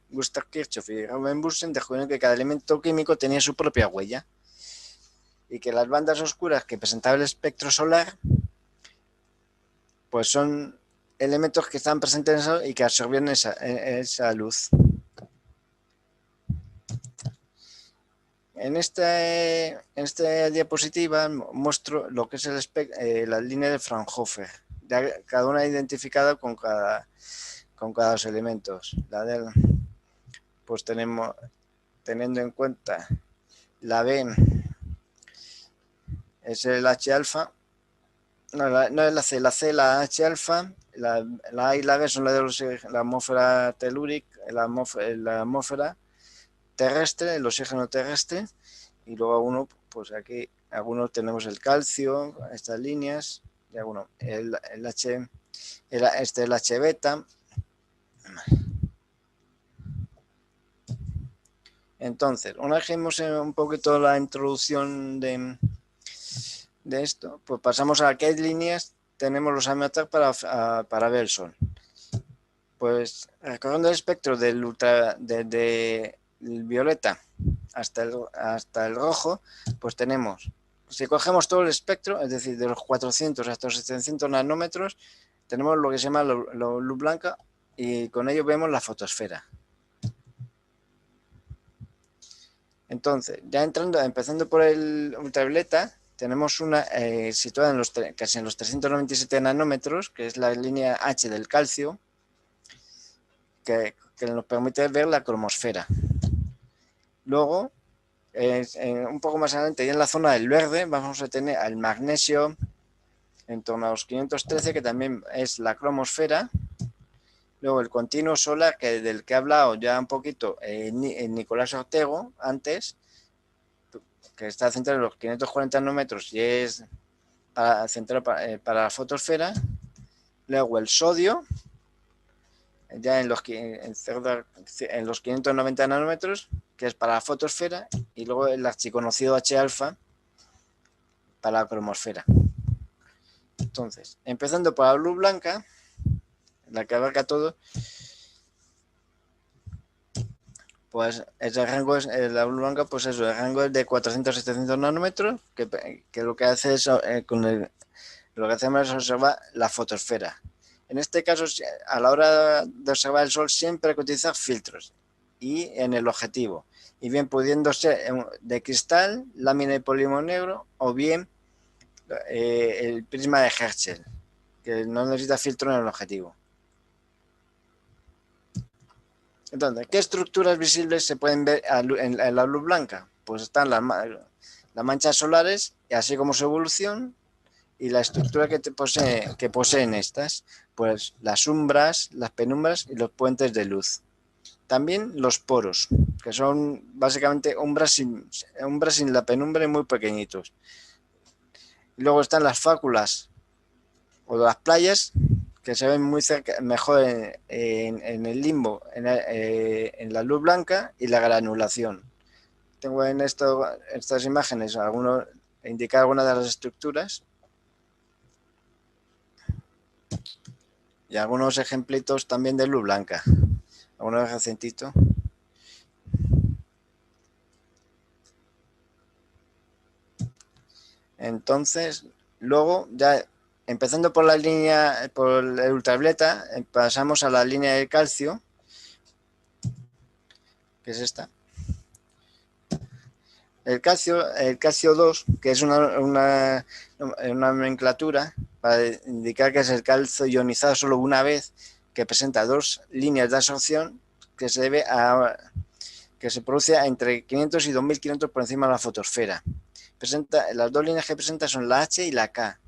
Gustav Kirchhoff y Robert Bunsen, descubrieron que cada elemento químico tenía su propia huella y que las bandas oscuras que presentaba el espectro solar pues son elementos que están presentes en el Sol y que absorbían esa luz. En esta diapositiva muestro lo que es la línea de Fraunhofer, cada una identificada con cada de los elementos. Pues teniendo en cuenta la B es el H alfa, No, no es la C, la H alfa, la A y la B son la de la atmósfera telúrica, la atmósfera terrestre, el oxígeno terrestre, y luego pues aquí algunos tenemos el calcio, estas líneas, y algunos, el H beta. Entonces, una vez que vimos un poquito la introducción de esto, pues pasamos a qué líneas tenemos los AMATAC para ver el Sol. Pues recorriendo el espectro del violeta hasta el rojo, pues tenemos, si cogemos todo el espectro, es decir, de los 400 hasta los 700 nanómetros, tenemos lo que se llama la luz blanca y con ello vemos la fotosfera. Entonces, ya empezando por el ultravioleta, tenemos una situada casi en los 397 nanómetros, que es la línea H del calcio, que nos permite ver la cromosfera. Luego, un poco más adelante, y en la zona del verde, vamos a tener al magnesio en torno a los 513, que también es la cromosfera. Luego el continuo solar, del que ha hablado ya un poquito Nicolás Ortego antes, que está centrado en los 540 nanómetros y es centrado para la fotosfera. Luego el sodio, ya en los 590 nanómetros, que es para la fotosfera, y luego el archiconocido H-alfa para la cromosfera. Entonces, empezando por la luz blanca, la que abarca todo, pues ese rango es, la luz blanca, pues eso, el rango es de 400-700 nanómetros, que lo que hace es, lo que hacemos es observar la fotosfera. En este caso, a la hora de observar el Sol, siempre hay que utilizar filtros y en el objetivo, y bien pudiendo ser de cristal, lámina de polímero negro, o bien el prisma de Herschel, que no necesita filtro en el objetivo. Entonces, ¿qué estructuras visibles se pueden ver en la luz blanca? Pues están las manchas solares, así como su evolución y la estructura que poseen estas, pues las umbras, las penumbras y los puentes de luz. También los poros, que son básicamente umbras sin la penumbra y muy pequeñitos. Y luego están las fáculas o las playas, que se ven muy cerca, mejor en el limbo, en la luz blanca y la granulación. Tengo en estas imágenes indicar algunas de las estructuras y algunos ejemplitos también de luz blanca. Algunos acentitos. Entonces, luego ya empezando por el ultravioleta, pasamos a la línea del calcio, que es esta. El calcio 2, que es una nomenclatura para indicar que es el calcio ionizado solo una vez, que presenta dos líneas de absorción que se debe a que se produce entre 500 y 2500 por encima de la fotosfera. Las dos líneas que presenta son la H y la K.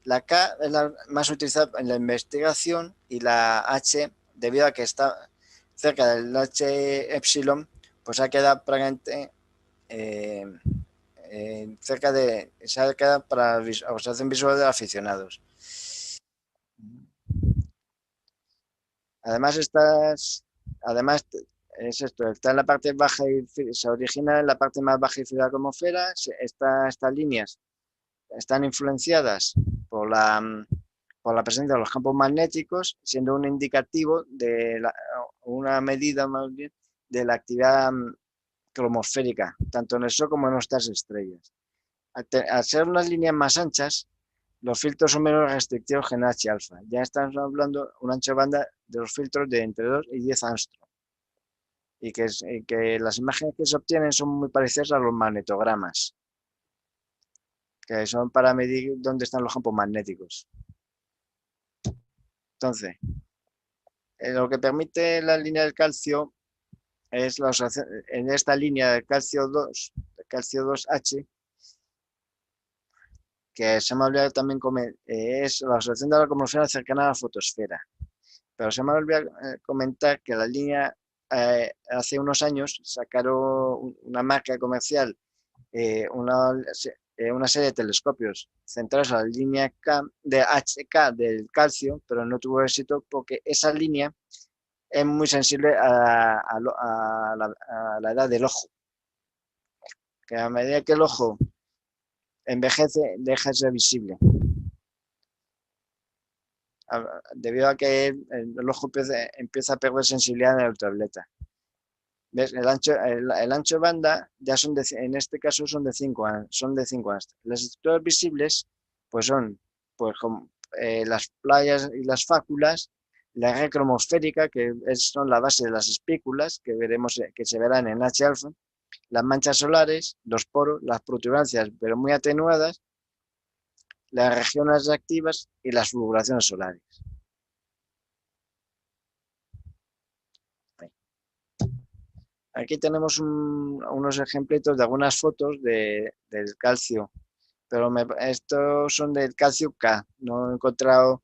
La K es la más utilizada en la investigación y la H, debido a que está cerca del H epsilon, pues ha quedado prácticamente cerca de esa queda para observación visual de aficionados. Además es esto, está en la parte baja y se origina en la parte más baja de la atmósfera. Estas líneas están influenciadas por la presencia de los campos magnéticos, siendo un indicativo de una medida más bien de la actividad cromosférica, tanto en el Sol como en nuestras estrellas. Al ser unas líneas más anchas, los filtros son menos restrictivos que en H-alfa. Ya estamos hablando de un ancho de banda de los filtros de entre 2 y 10 angstrom. Y que las imágenes que se obtienen son muy parecidas a los magnetogramas, que son para medir dónde están los campos magnéticos. Entonces, lo que permite la línea del calcio es en esta línea del calcio 2H, que se me ha olvidado también es la observación de la cromosfera cercana a la fotosfera. Pero se me ha olvidado comentar que la línea, hace unos años sacaron una marca comercial, una serie de telescopios centrados a la línea de HK del calcio, pero no tuvo éxito porque esa línea es muy sensible a la edad del ojo. Que a medida que el ojo envejece, deja de ser visible. Debido a que el ojo empieza a perder sensibilidad en el ultravioleta. ¿Ves? El ancho de banda ya en este caso son de 5 años. Las estructuras visibles pues son pues, las playas y las fáculas, la red cromosférica, que son la base de las espículas, que veremos que se verán en H-alfa, las manchas solares, los poros, las protuberancias, pero muy atenuadas, las regiones activas y las fulguraciones solares. Aquí tenemos unos ejemplitos de algunas fotos del calcio, pero estos son del calcio K, no he encontrado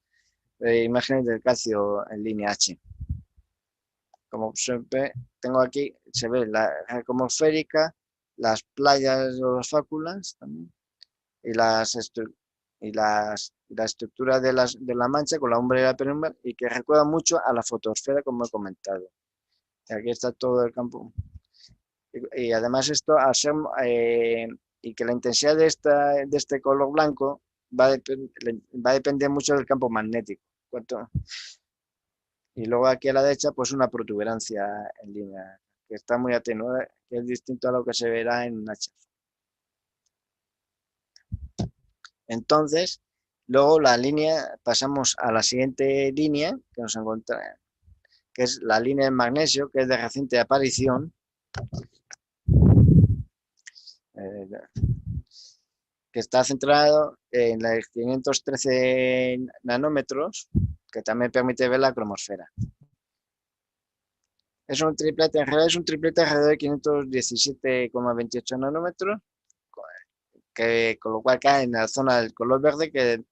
imágenes del calcio en línea H. Como siempre tengo aquí, se ve la cromosférica, las playas o las fáculas también, y la estructura de la mancha con la umbra y la penumbra, y que recuerda mucho a la fotosfera, como he comentado. Aquí está todo el campo. Y además esto, al ser, y que la intensidad de este color blanco va a depender mucho del campo magnético. Y luego aquí a la derecha, pues una protuberancia en línea, que está muy atenuada, que es distinto a lo que se verá en H. Entonces, luego la línea, pasamos a la siguiente línea que nos encontramos, que es la línea del magnesio, que es de reciente aparición, que está centrado en los 513 nanómetros, que también permite ver la cromosfera. Es un triplete, en realidad es un triplete alrededor de 517,28 nanómetros, con lo cual cae en la zona del color verde, que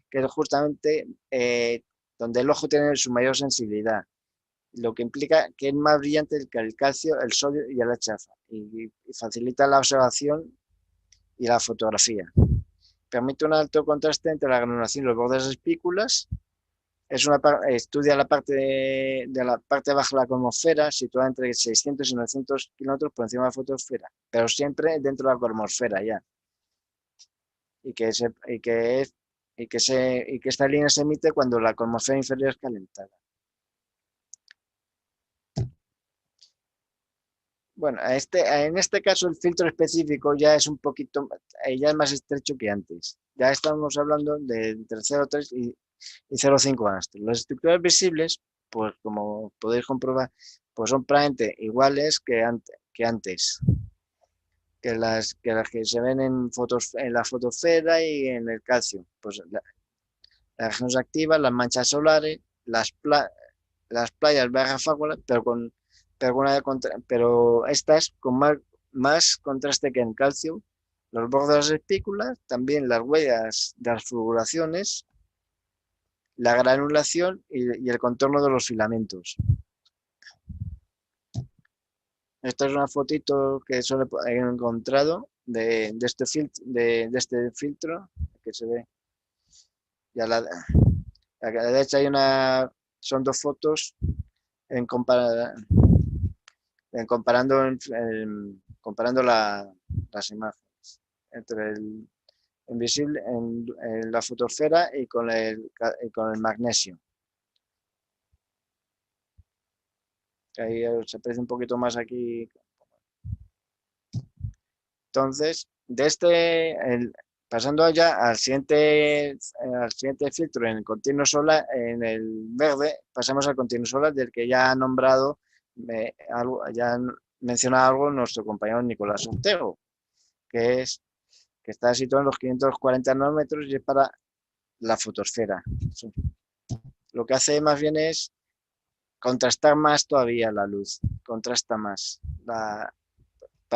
es justamente donde el ojo tiene su mayor sensibilidad, lo que implica que es más brillante que el calcio, el sodio y el HF, y facilita la observación y la fotografía. Permite un alto contraste entre la granulación y los bordes de las espículas. Estudia la parte baja de la cromosfera, situada entre 600 y 900 kilómetros por encima de la fotosfera, pero siempre dentro de la cromosfera ya. Y que esta línea se emite cuando la cromosfera inferior es calentada. Bueno, en este caso el filtro específico ya es un poquito, ya es más estrecho que antes. Ya estamos hablando de entre 0,3 y 0,5 angstroms. Las estructuras visibles, pues como podéis comprobar, pues son prácticamente iguales que antes. Que las que se ven en la fotosfera y en el calcio. Pues las regiones activas, las manchas solares, las playas bajas fáculas, pero estas con más contraste que en calcio, los bordes de las espículas, también las huellas de las fulguraciones, la granulación y el contorno de los filamentos. Esta es una fotito que solo he encontrado de este filtro que se ve. Y a la derecha son dos fotos comparando las imágenes entre el invisible en la fotosfera y con el magnesio. Ahí se aprecia un poquito más aquí. Entonces, pasando ya al siguiente filtro en el continuo solar, en el verde, pasamos al continuo solar, del que ya ha nombrado, ya ha mencionado algo nuestro compañero Nicolás Ortego, que está situado en los 540 nanómetros y es para la fotosfera. Lo que hace más bien es contrastar más todavía la luz, contrasta más, para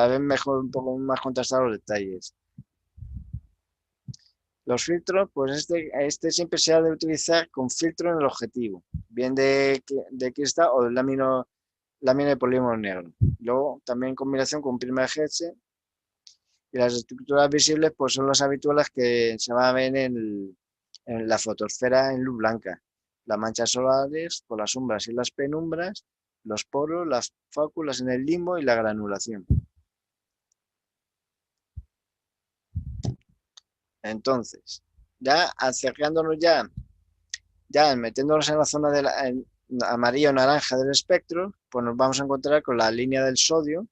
ver mejor, un poco más contrastados los detalles. Los filtros, pues este siempre se ha de utilizar con filtro en el objetivo, bien de cristal o de lámina de polímero negro. Luego, también en combinación con primer GS, y las estructuras visibles pues son las habituales que se van a ver en la fotosfera en luz blanca. Las manchas solares por las sombras y las penumbras, los poros, las fáculas en el limbo y la granulación. Entonces, ya acercándonos ya metiéndonos en la zona de amarillo o naranja del espectro, pues nos vamos a encontrar con la línea del sodio,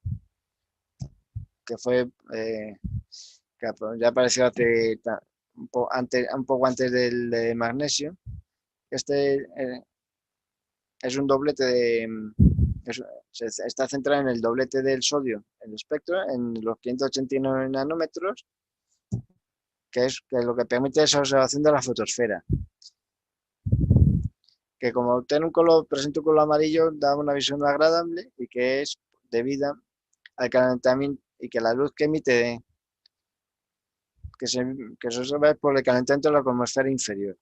que fue que ya apareció un poco antes del de magnesio. Este es un doblete está centrado en el doblete del sodio, el espectro, en los 589 nanómetros, que es lo que permite esa observación de la fotosfera. Que como tiene presenta un color amarillo, da una visión agradable y que es debida al calentamiento y que la luz que emite que se observa por el calentamiento de la atmósfera inferior.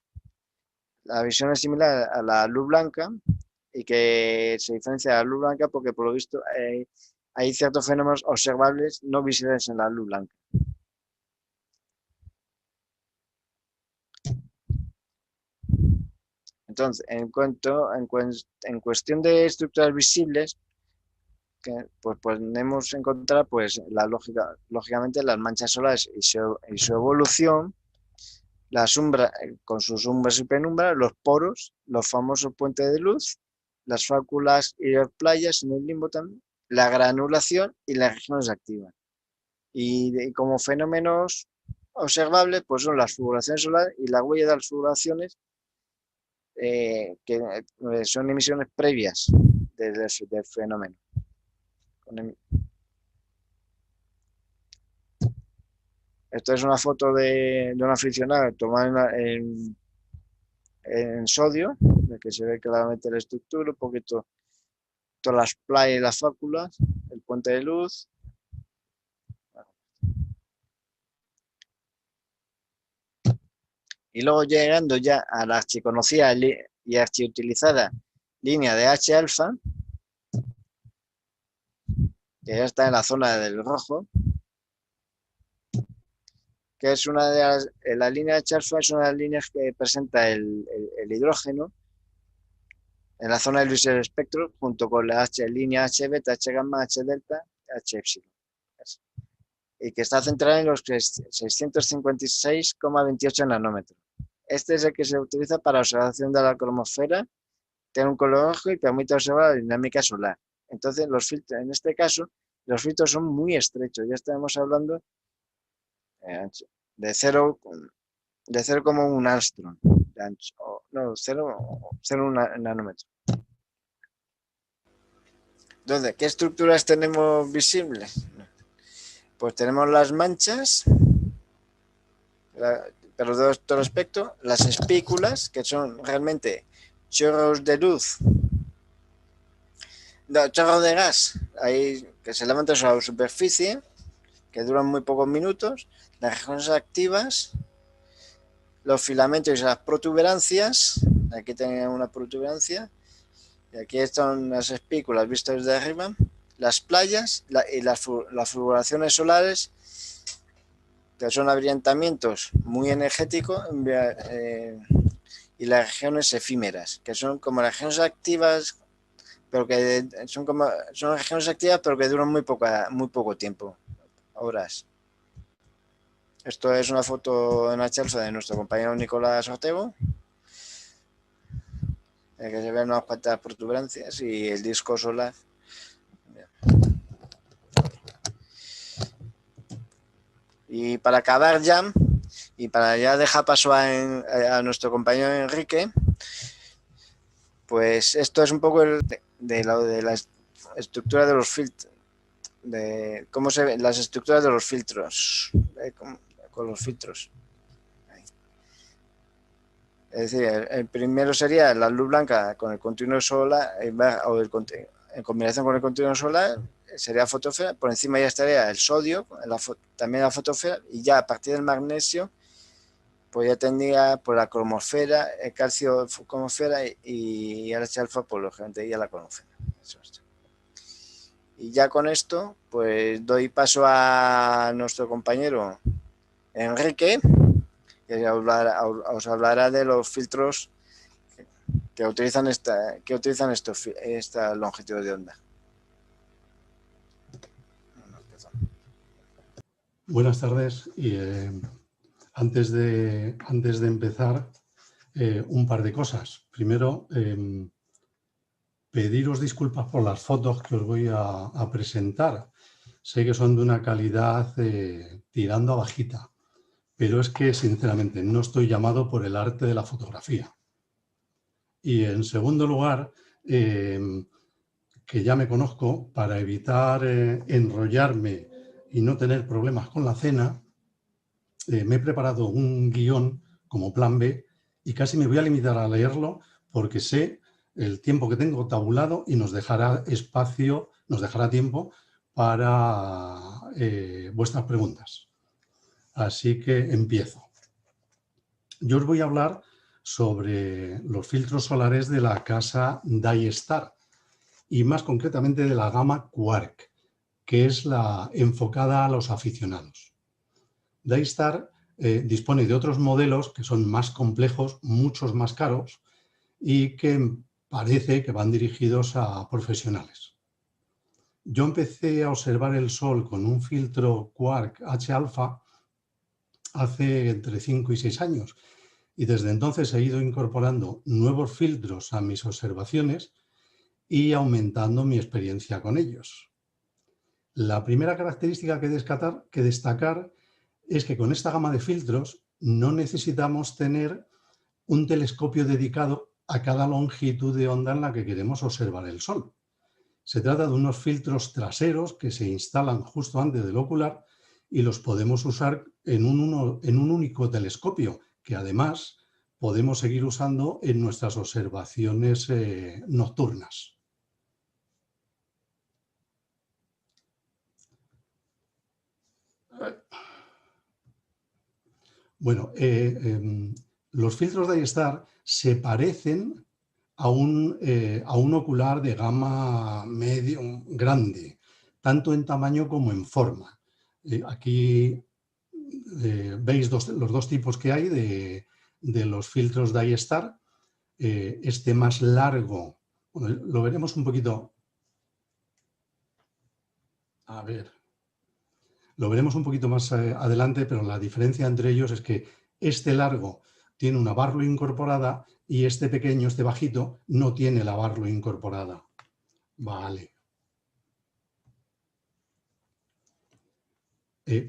La visión es similar a la luz blanca y que se diferencia de la luz blanca porque por lo visto hay ciertos fenómenos observables no visibles en la luz blanca. Entonces, en cuestión de estructuras visibles, pues podemos encontrar pues lógicamente las manchas solares y su evolución, la sombra con sus sombras y penumbras, los poros, los famosos puentes de luz, las fáculas y las playas en el limbo también, la granulación y las regiones activas. Y como fenómenos observables, pues son las fulguraciones solares y la huella de las fulguraciones, que son emisiones previas del fenómeno. Esto es una foto de una aficionada tomada en sodio, de que se ve claramente la estructura, un poquito todas las playas y las fáculas, el puente de luz. Y luego llegando ya a la archiconocida y archiutilizada línea de H-alfa, que ya está en la zona del rojo, que es una de la línea H-alfa es una de las líneas que presenta el hidrógeno en la zona del espectro, junto con la línea H-beta, H-gamma, H-delta, H-epsilon. Y que está centrada en los 656,28 nanómetros. Este es el que se utiliza para observación de la cromosfera, tiene un color rojo y permite observar la dinámica solar. Entonces, los filtros, en este caso, los filtros son muy estrechos. Ya estamos hablando de 0 como un angstrom de ancho, no, 0 nanómetros. Entonces, ¿qué estructuras tenemos visibles? Pues tenemos las manchas, pero de otro aspecto, las espículas, que son realmente chorros de luz, chorros de gas, ahí que se levantan sobre la superficie, que duran muy pocos minutos, las regiones activas, los filamentos y las protuberancias, aquí tenemos una protuberancia, y aquí están las espículas vistas desde arriba, las playas y las fulguraciones solares, que son abrillantamientos muy energéticos, y las regiones efímeras, que son como las regiones activas, pero que son regiones activas, pero que duran muy poco tiempo, horas. Esto es una foto en H-alfa de nuestro compañero Nicolás Ortego, que se ven unas cuantas protuberancias y el disco solar. Y para acabar ya, y para ya dejar paso a nuestro compañero Enrique, pues esto es un poco de la estructura de los filtros, de cómo se ven las estructuras de los filtros, con los filtros. Es decir, el primero sería la luz blanca con el continuo solar, o en combinación con el continuo solar, sería fotosfera. Por encima ya estaría el sodio, también la fotosfera, y ya a partir del magnesio pues ya tendría por la cromosfera, el calcio cromosfera y RH alfa, pues lógicamente ya la conocen. Eso es. Y ya con esto, pues doy paso a nuestro compañero Enrique, que os hablará de los filtros que utilizan esta longitud de onda. Buenas tardes. Y antes de empezar, un par de cosas. Primero, pediros disculpas por las fotos que os voy a presentar. Sé que son de una calidad tirando a bajita, pero es que, sinceramente, no estoy llamado por el arte de la fotografía. Y, en segundo lugar, que ya me conozco, para evitar enrollarme y no tener problemas con la cena, me he preparado un guión como plan B y casi me voy a limitar a leerlo porque sé el tiempo que tengo tabulado y nos dejará tiempo para vuestras preguntas. Así que empiezo. Yo os voy a hablar sobre los filtros solares de la casa Dye-Star y más concretamente de la gama Quark, que es la enfocada a los aficionados. Dye-Star dispone de otros modelos que son más complejos, muchos más caros y que parece que van dirigidos a profesionales. Yo empecé a observar el Sol con un filtro Quark H-alfa hace entre 5 y 6 años y desde entonces he ido incorporando nuevos filtros a mis observaciones y aumentando mi experiencia con ellos. La primera característica que destacar es que con esta gama de filtros no necesitamos tener un telescopio dedicado a cada longitud de onda en la que queremos observar el Sol. Se trata de unos filtros traseros que se instalan justo antes del ocular y los podemos usar en un único telescopio, que además podemos seguir usando en nuestras observaciones nocturnas. Bueno, los filtros Dye-Star se parecen a un ocular de gama medio grande, tanto en tamaño como en forma. Aquí veis los dos tipos que hay de los filtros Dye-Star. Este más largo, bueno, lo veremos un poquito. A ver. Lo veremos un poquito más adelante, pero la diferencia entre ellos es que este largo tiene una Barlow incorporada y este pequeño, este bajito, no tiene la Barlow incorporada. Vale.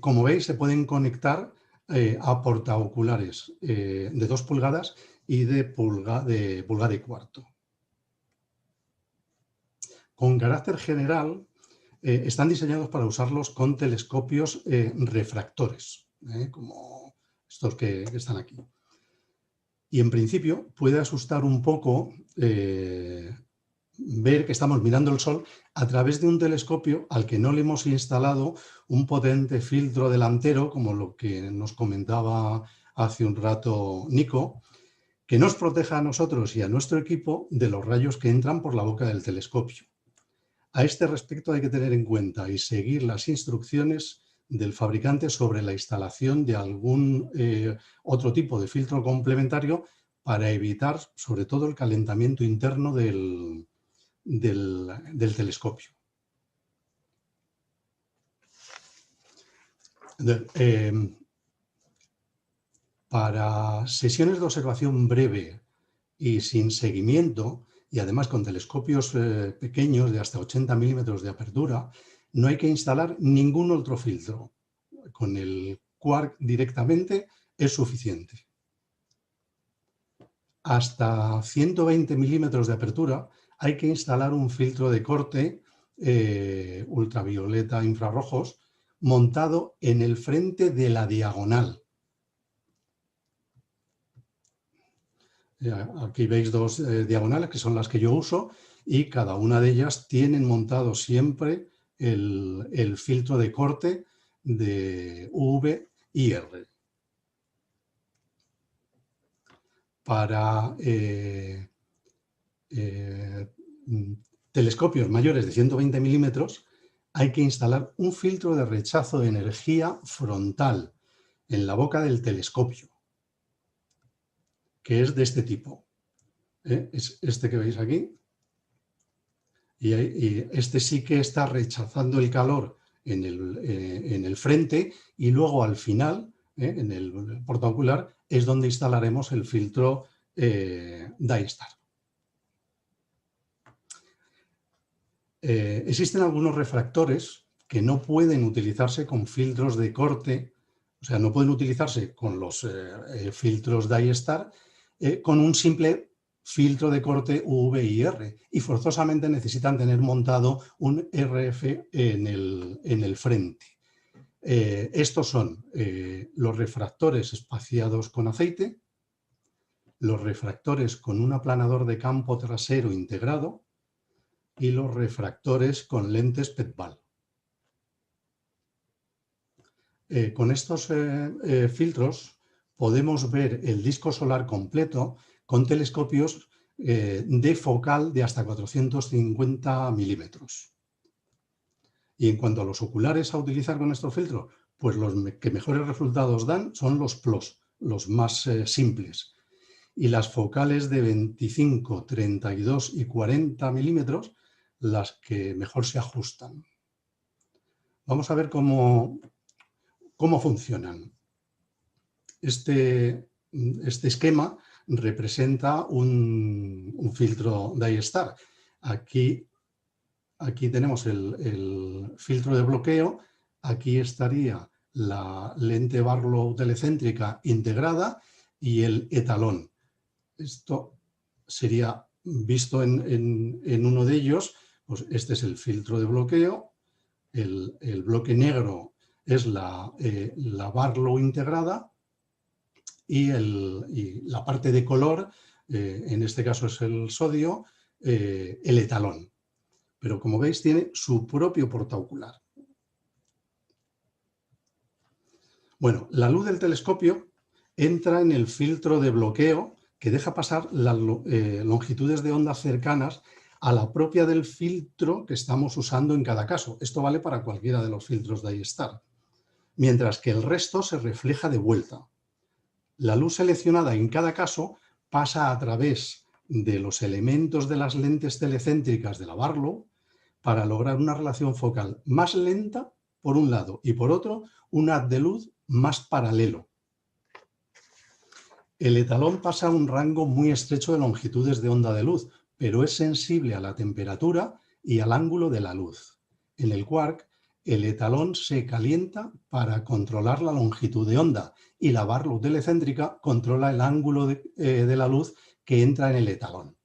Como veis, se pueden conectar a portaoculares de 2 pulgadas y de pulgada y cuarto. Con carácter general, están diseñados para usarlos con telescopios refractores, como estos que están aquí. Y en principio puede asustar un poco ver que estamos mirando el Sol a través de un telescopio al que no le hemos instalado un potente filtro delantero, como lo que nos comentaba hace un rato Nico, que nos proteja a nosotros y a nuestro equipo de los rayos que entran por la boca del telescopio. A este respecto hay que tener en cuenta y seguir las instrucciones del fabricante sobre la instalación de algún otro tipo de filtro complementario para evitar sobre todo el calentamiento interno del telescopio. Para sesiones de observación breve y sin seguimiento, y además con telescopios pequeños de hasta 80 milímetros de apertura, no hay que instalar ningún otro filtro. Con el Quark directamente es suficiente. Hasta 120 milímetros de apertura hay que instalar un filtro de corte ultravioleta infrarrojos montado en el frente de la diagonal. Aquí veis dos diagonales que son las que yo uso y cada una de ellas tienen montado siempre el filtro de corte de UV y R. para telescopios mayores de 120 milímetros, hay que instalar un filtro de rechazo de energía frontal en la boca del telescopio, que es de este tipo. Es este que veis aquí. Y este sí que está rechazando el calor en el frente, y luego al final, en el portaocular, es donde instalaremos el filtro Dye-Star. Existen algunos refractores que no pueden utilizarse con filtros de corte, o sea, no pueden utilizarse con los filtros Dye-Star, con un simple filtro de corte UV y R, y forzosamente necesitan tener montado un RF en el frente. Estos son los refractores espaciados con aceite, los refractores con un aplanador de campo trasero integrado y los refractores con lentes PETBAL. Con estos filtros podemos ver el disco solar completo con telescopios de focal de hasta 450 milímetros. Y en cuanto a los oculares a utilizar con estos filtros, pues los que mejores resultados dan son los PLOS, los más simples. Y las focales de 25, 32 y 40 milímetros, las que mejor se ajustan. Vamos a ver cómo funcionan. Este esquema representa un filtro Dye-Star. Aquí tenemos el filtro de bloqueo, aquí estaría la lente Barlow telecéntrica integrada y el etalón. Esto sería visto en uno de ellos, pues este es el filtro de bloqueo, el bloque negro es la Barlow integrada, y la parte de color, en este caso es el sodio, el etalón. Pero como veis tiene su propio portaocular. Bueno, la luz del telescopio entra en el filtro de bloqueo que deja pasar las longitudes de onda cercanas a la propia del filtro que estamos usando en cada caso. Esto vale para cualquiera de los filtros Dye-Star. Mientras que el resto se refleja de vuelta. La luz seleccionada en cada caso pasa a través de los elementos de las lentes telecéntricas de la Barlow para lograr una relación focal más lenta por un lado y por otro un haz de luz más paralelo. El etalón pasa a un rango muy estrecho de longitudes de onda de luz, pero es sensible a la temperatura y al ángulo de la luz. En el quark, el etalón se calienta para controlar la longitud de onda y la Barlow telecéntrica controla el ángulo de la luz que entra en el etalón.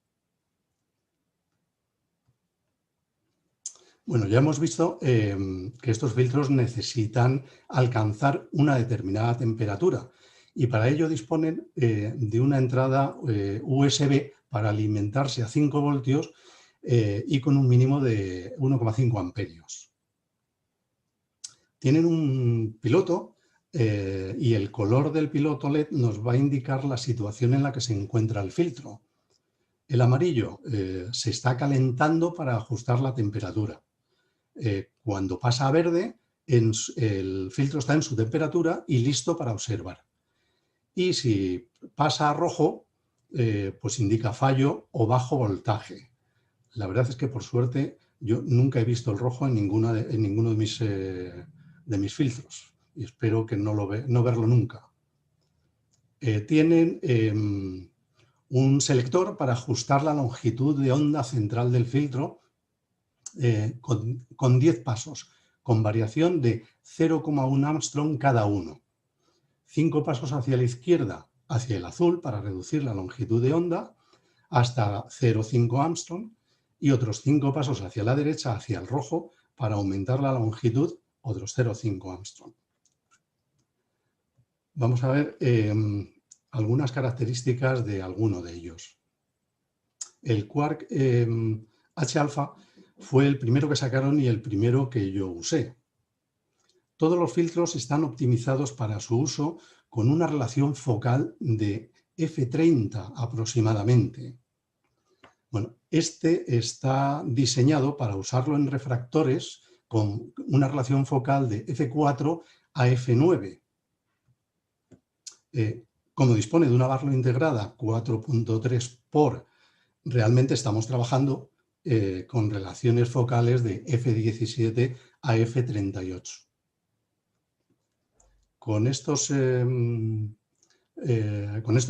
Bueno, ya hemos visto que estos filtros necesitan alcanzar una determinada temperatura y para ello disponen de una entrada USB para alimentarse a 5 voltios y con un mínimo de 1,5 amperios. Tienen un piloto y el color del piloto LED nos va a indicar la situación en la que se encuentra el filtro. El amarillo se está calentando para ajustar la temperatura. Cuando pasa a verde, el filtro está en su temperatura y listo para observar. Y si pasa a rojo, pues indica fallo o bajo voltaje. La verdad es que, por suerte, yo nunca he visto el rojo en ninguno de mis filtros y espero que no verlo nunca. Tienen un selector para ajustar la longitud de onda central del filtro con 10 pasos, con variación de 0,1 Armstrong cada uno. 5 pasos hacia la izquierda, hacia el azul, para reducir la longitud de onda, hasta 0,5 Armstrong, y otros 5 pasos hacia la derecha, hacia el rojo, para aumentar la longitud, otros 0,5 Armstrong. Vamos a ver algunas características de alguno de ellos. El quark H-alfa fue el primero que sacaron y el primero que yo usé. Todos los filtros están optimizados para su uso con una relación focal de f30 aproximadamente. Bueno, este está diseñado para usarlo en refractores con una relación focal de f4 a f9. Como dispone de una Barlow integrada 4.3 por, realmente estamos trabajando con relaciones focales de f17 a f38. Con estos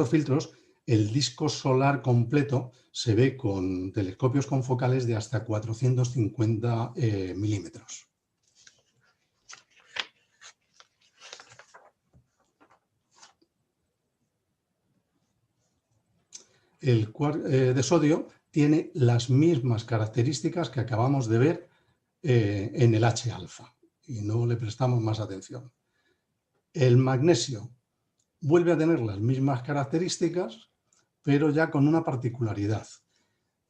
filtros, el disco solar completo se ve con telescopios con focales de hasta 450 milímetros. El quark de sodio tiene las mismas características que acabamos de ver en el H-alfa y no le prestamos más atención. El magnesio vuelve a tener las mismas características, pero ya con una particularidad.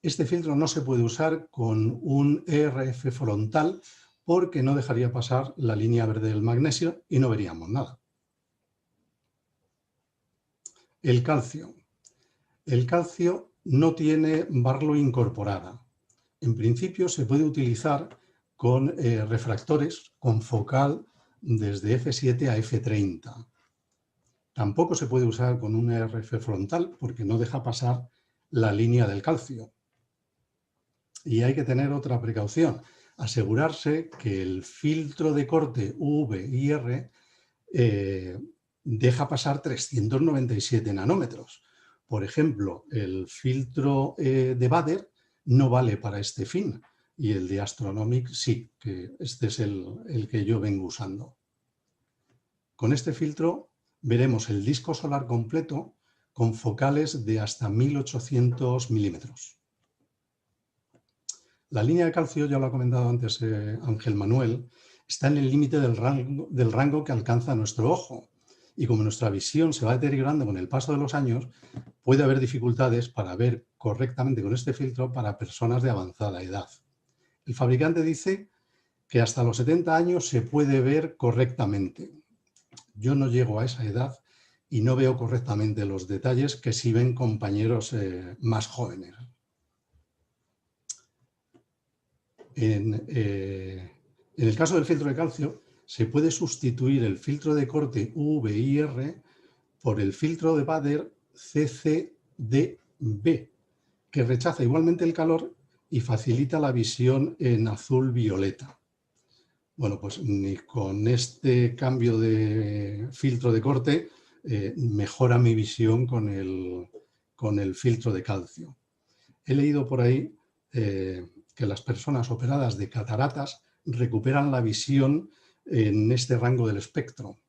Este filtro no se puede usar con un ERF frontal porque no dejaría pasar la línea verde del magnesio y no veríamos nada. El calcio. El calcio no tiene Barlow incorporada. En principio se puede utilizar con refractores con focal desde f7 a f30. Tampoco se puede usar con un ERF frontal porque no deja pasar la línea del calcio. Y hay que tener otra precaución, asegurarse que el filtro de corte UV-IR deja pasar 397 nanómetros. Por ejemplo, el filtro de Bader no vale para este fin y el de Astronomic sí, que este es el que yo vengo usando. Con este filtro veremos el disco solar completo con focales de hasta 1800 milímetros. La línea de calcio, ya lo ha comentado antes Ángel Manuel, está en el límite del rango que alcanza nuestro ojo. Y como nuestra visión se va deteriorando con el paso de los años, puede haber dificultades para ver correctamente con este filtro para personas de avanzada edad. El fabricante dice que hasta los 70 años se puede ver correctamente. Yo no llego a esa edad y no veo correctamente los detalles que sí ven compañeros más jóvenes. En el caso del filtro de calcio, se puede sustituir el filtro de corte UV-IR por el filtro de Bader CCDB, que rechaza igualmente el calor y facilita la visión en azul-violeta. Bueno, pues ni con este cambio de filtro de corte mejora mi visión con el filtro de calcio. He leído por ahí que las personas operadas de cataratas recuperan la visión en este rango del espectro.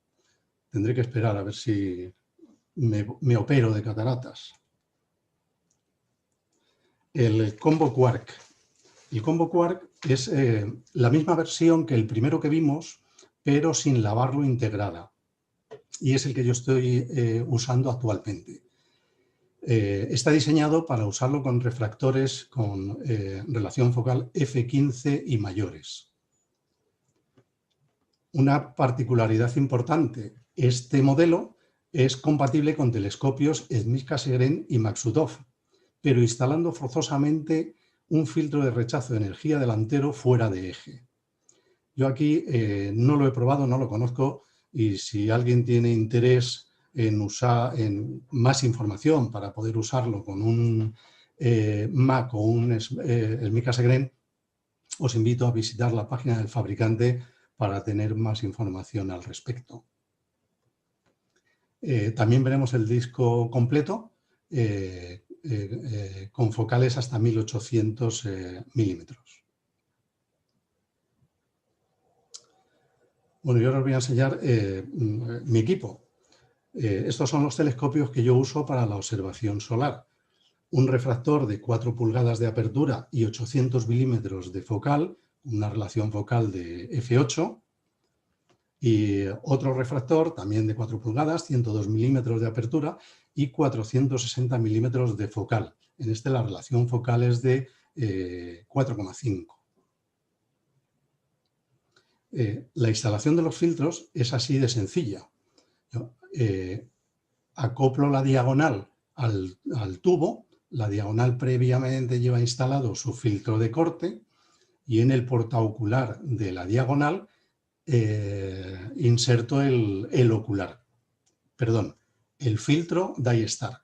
Tendré que esperar a ver si me opero de cataratas. El combo quark. El combo quark es la misma versión que el primero que vimos, pero sin la Barlow integrada. Y es el que yo estoy usando actualmente. Está diseñado para usarlo con refractores con relación focal f15 y mayores. Una particularidad importante, este modelo es compatible con telescopios Schmidt-Cassegrain y Maksutov, pero instalando forzosamente un filtro de rechazo de energía delantero fuera de eje. Yo aquí no lo he probado, no lo conozco, y si alguien tiene interés en usar más información para poder usarlo con un Mac o un Schmidt-Cassegrain, os invito a visitar la página del fabricante para tener más información al respecto. También veremos el disco completo con focales hasta 1800 milímetros. Bueno, yo ahora os voy a enseñar mi equipo. Estos son los telescopios que yo uso para la observación solar. Un refractor de 4 pulgadas de apertura y 800 milímetros de focal, una relación focal de f8, y otro refractor también de 4 pulgadas, 102 milímetros de apertura y 460 milímetros de focal. En este la relación focal es de 4,5. La instalación de los filtros es así de sencilla. Yo, acoplo la diagonal al tubo. La diagonal previamente lleva instalado su filtro de corte y en el portaocular de la diagonal inserto el ocular. Perdón, el filtro DyeStar,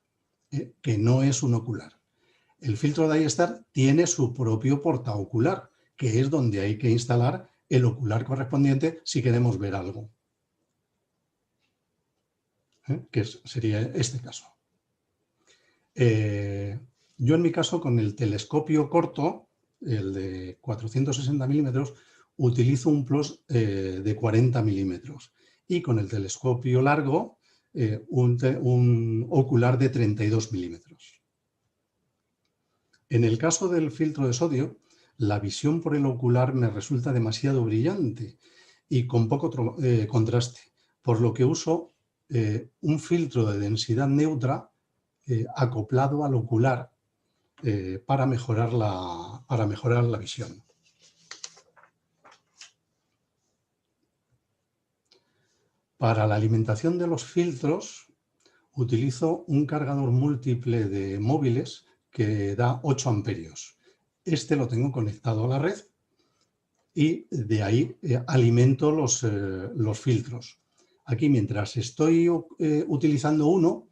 que no es un ocular. El filtro DyeStar tiene su propio portaocular, que es donde hay que instalar el ocular correspondiente si queremos ver algo. Que sería este caso. Yo en mi caso con el telescopio corto, el de 460 milímetros, utilizo un plus de 40 milímetros y con el telescopio largo un ocular de 32 milímetros. En el caso del filtro de sodio, la visión por el ocular me resulta demasiado brillante y con poco contraste, por lo que uso un filtro de densidad neutra acoplado al ocular para mejorar la visión. Para la alimentación de los filtros utilizo un cargador múltiple de móviles que da 8 amperios. Este lo tengo conectado a la red y de ahí alimento los filtros. Aquí, mientras estoy utilizando uno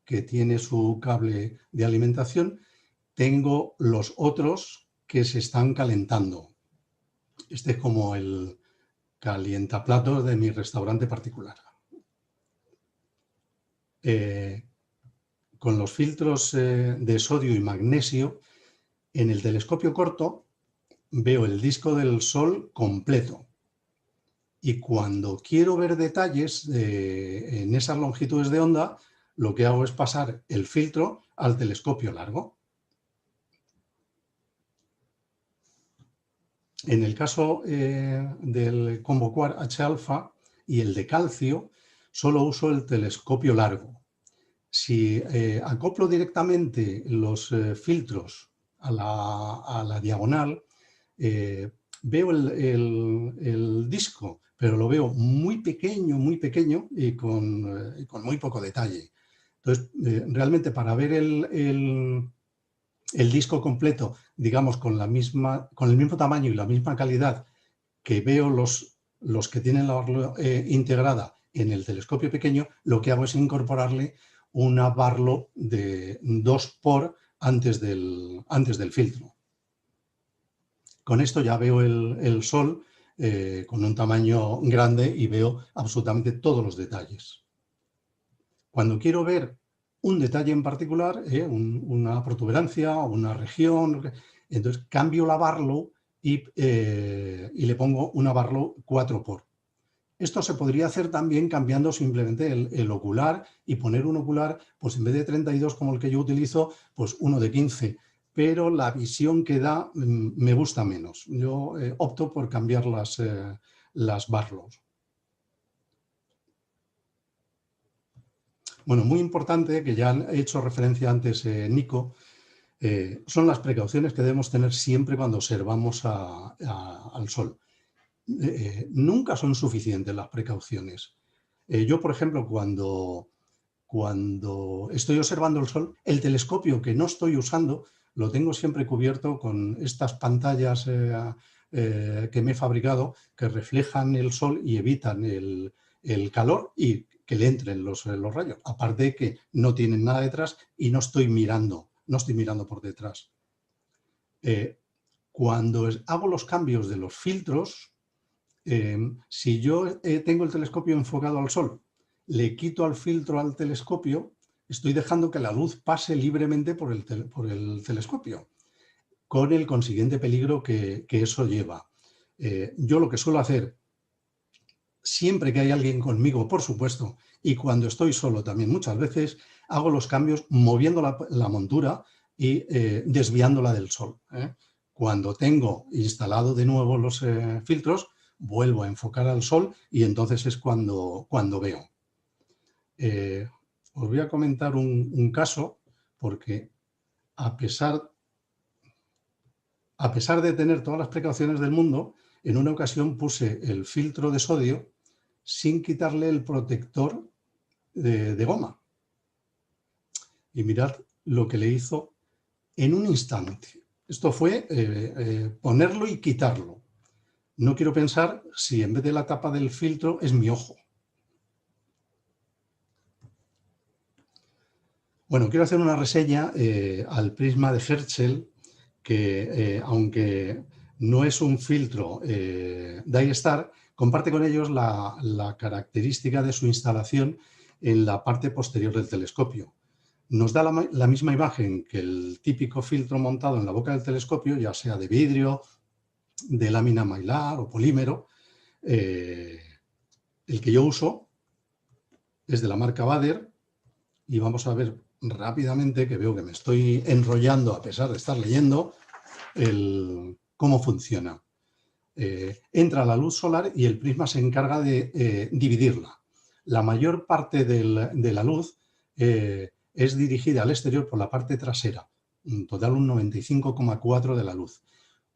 que tiene su cable de alimentación, tengo los otros que se están calentando. Este es como el calientaplatos de mi restaurante particular. Con los filtros de sodio y magnesio, en el telescopio corto veo el disco del Sol completo. Y cuando quiero ver detalles en esas longitudes de onda, lo que hago es pasar el filtro al telescopio largo. En el caso del Convoquar H-alfa y el de calcio, solo uso el telescopio largo. Si acoplo directamente los filtros a la diagonal, veo el disco, pero lo veo muy pequeño y con muy poco detalle. Entonces, realmente para ver el disco completo, digamos, con el mismo tamaño y la misma calidad que veo los que tienen la Barlow integrada en el telescopio pequeño, lo que hago es incorporarle una Barlow de 2 por antes del filtro. Con esto ya veo el Sol con un tamaño grande y veo absolutamente todos los detalles. Cuando quiero ver un detalle en particular, una protuberancia o una región, entonces cambio la Barlow y le pongo una Barlow 4 por. Esto se podría hacer también cambiando simplemente el ocular y poner un ocular, pues en vez de 32 como el que yo utilizo, pues uno de 15. Pero la visión que da me gusta menos. Yo opto por cambiar las Barlows. Bueno, muy importante, que ya he hecho referencia antes Nico, son las precauciones que debemos tener siempre cuando observamos al Sol. Nunca son suficientes las precauciones. Yo, por ejemplo, cuando estoy observando el Sol, el telescopio que no estoy usando lo tengo siempre cubierto con estas pantallas que me he fabricado que reflejan el Sol y evitan el calor y que le entren los rayos. Aparte de que no tienen nada detrás y no estoy mirando por detrás. Cuando hago los cambios de los filtros, si yo tengo el telescopio enfocado al Sol, le quito al filtro al telescopio, estoy dejando que la luz pase libremente por el telescopio, con el consiguiente peligro que eso lleva. Yo lo que suelo hacer, siempre que hay alguien conmigo, por supuesto, y cuando estoy solo también muchas veces, hago los cambios moviendo la montura y desviándola del Sol. Cuando tengo instalado de nuevo los filtros, vuelvo a enfocar al Sol y entonces es cuando veo. Os voy a comentar un caso porque a pesar de tener todas las precauciones del mundo, en una ocasión puse el filtro de sodio sin quitarle el protector de goma. Y mirad lo que le hizo en un instante. Esto fue ponerlo y quitarlo. No quiero pensar si en vez de la tapa del filtro es mi ojo. Bueno, quiero hacer una reseña al prisma de Herschel, que aunque no es un filtro Dye-Star, comparte con ellos la característica de su instalación en la parte posterior del telescopio. Nos da la misma imagen que el típico filtro montado en la boca del telescopio, ya sea de vidrio, de lámina mylar o polímero. El que yo uso es de la marca Baader y vamos a ver rápidamente, que veo que me estoy enrollando a pesar de estar leyendo, cómo funciona. Entra la luz solar y el prisma se encarga de dividirla. La mayor parte de la luz es dirigida al exterior por la parte trasera, en total un 95,4% de la luz.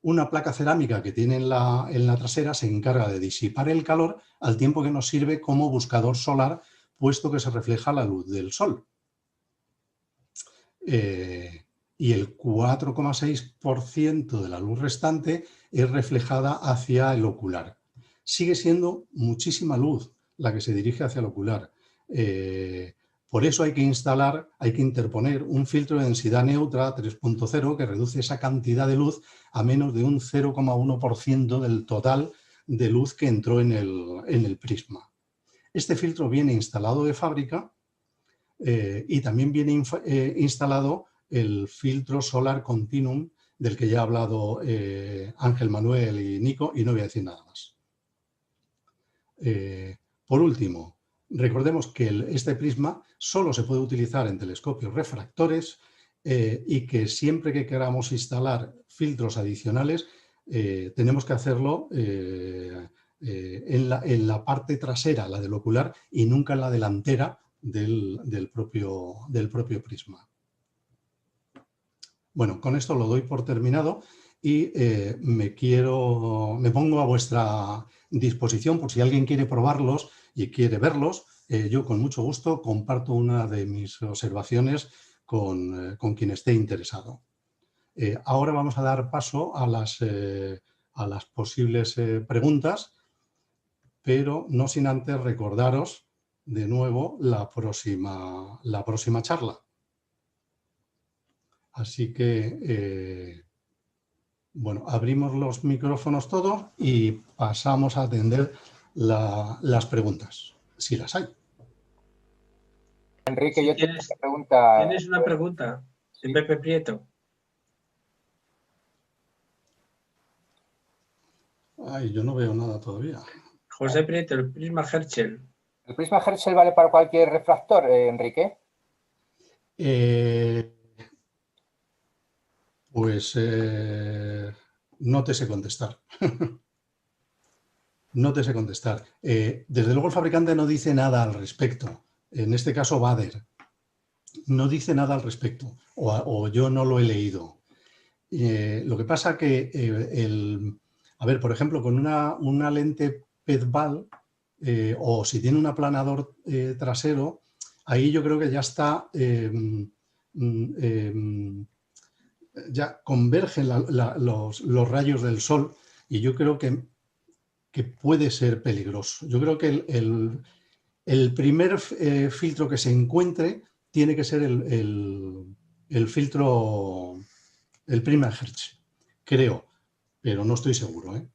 Una placa cerámica que tiene en la trasera se encarga de disipar el calor al tiempo que nos sirve como buscador solar, puesto que se refleja la luz del sol. Y el 4,6% de la luz restante es reflejada hacia el ocular. Sigue siendo muchísima luz la que se dirige hacia el ocular. Por eso hay que interponer un filtro de densidad neutra 3.0 que reduce esa cantidad de luz a menos de un 0,1% del total de luz que entró en el prisma. Este filtro viene instalado de fábrica y también viene instalado el filtro Solar Continuum, del que ya ha hablado Ángel Manuel y Nico, y no voy a decir nada más. Por último, recordemos que este prisma solo se puede utilizar en telescopios refractores y que siempre que queramos instalar filtros adicionales tenemos que hacerlo en la parte trasera, la del ocular, y nunca en la delantera del propio prisma. Bueno, con esto lo doy por terminado y me pongo a vuestra disposición por si alguien quiere probarlos y quiere verlos. Yo con mucho gusto comparto una de mis observaciones con quien esté interesado. Ahora vamos a dar paso a las posibles preguntas, pero no sin antes recordaros de nuevo la próxima charla. Así que, bueno, abrimos los micrófonos todos y pasamos a atender las preguntas, si las hay. Enrique, Sí, yo tengo una pregunta. Tienes una pregunta de Pepe Prieto. Ay, yo no veo nada todavía. José Prieto, el prisma Herschel. ¿El prisma Herschel vale para cualquier refractor, Enrique? Pues no te sé contestar. No te sé contestar. Desde luego el fabricante no dice nada al respecto. En este caso Baader no dice nada al respecto o yo no lo he leído. Lo que pasa que, a ver, por ejemplo, con una lente PET-BAL o si tiene un aplanador trasero, ahí yo creo que ya está... ya convergen los rayos del sol y yo creo que puede ser peligroso. Yo creo que el primer filtro que se encuentre tiene que ser el filtro, el prisma Herschel, creo, pero no estoy seguro, ¿eh?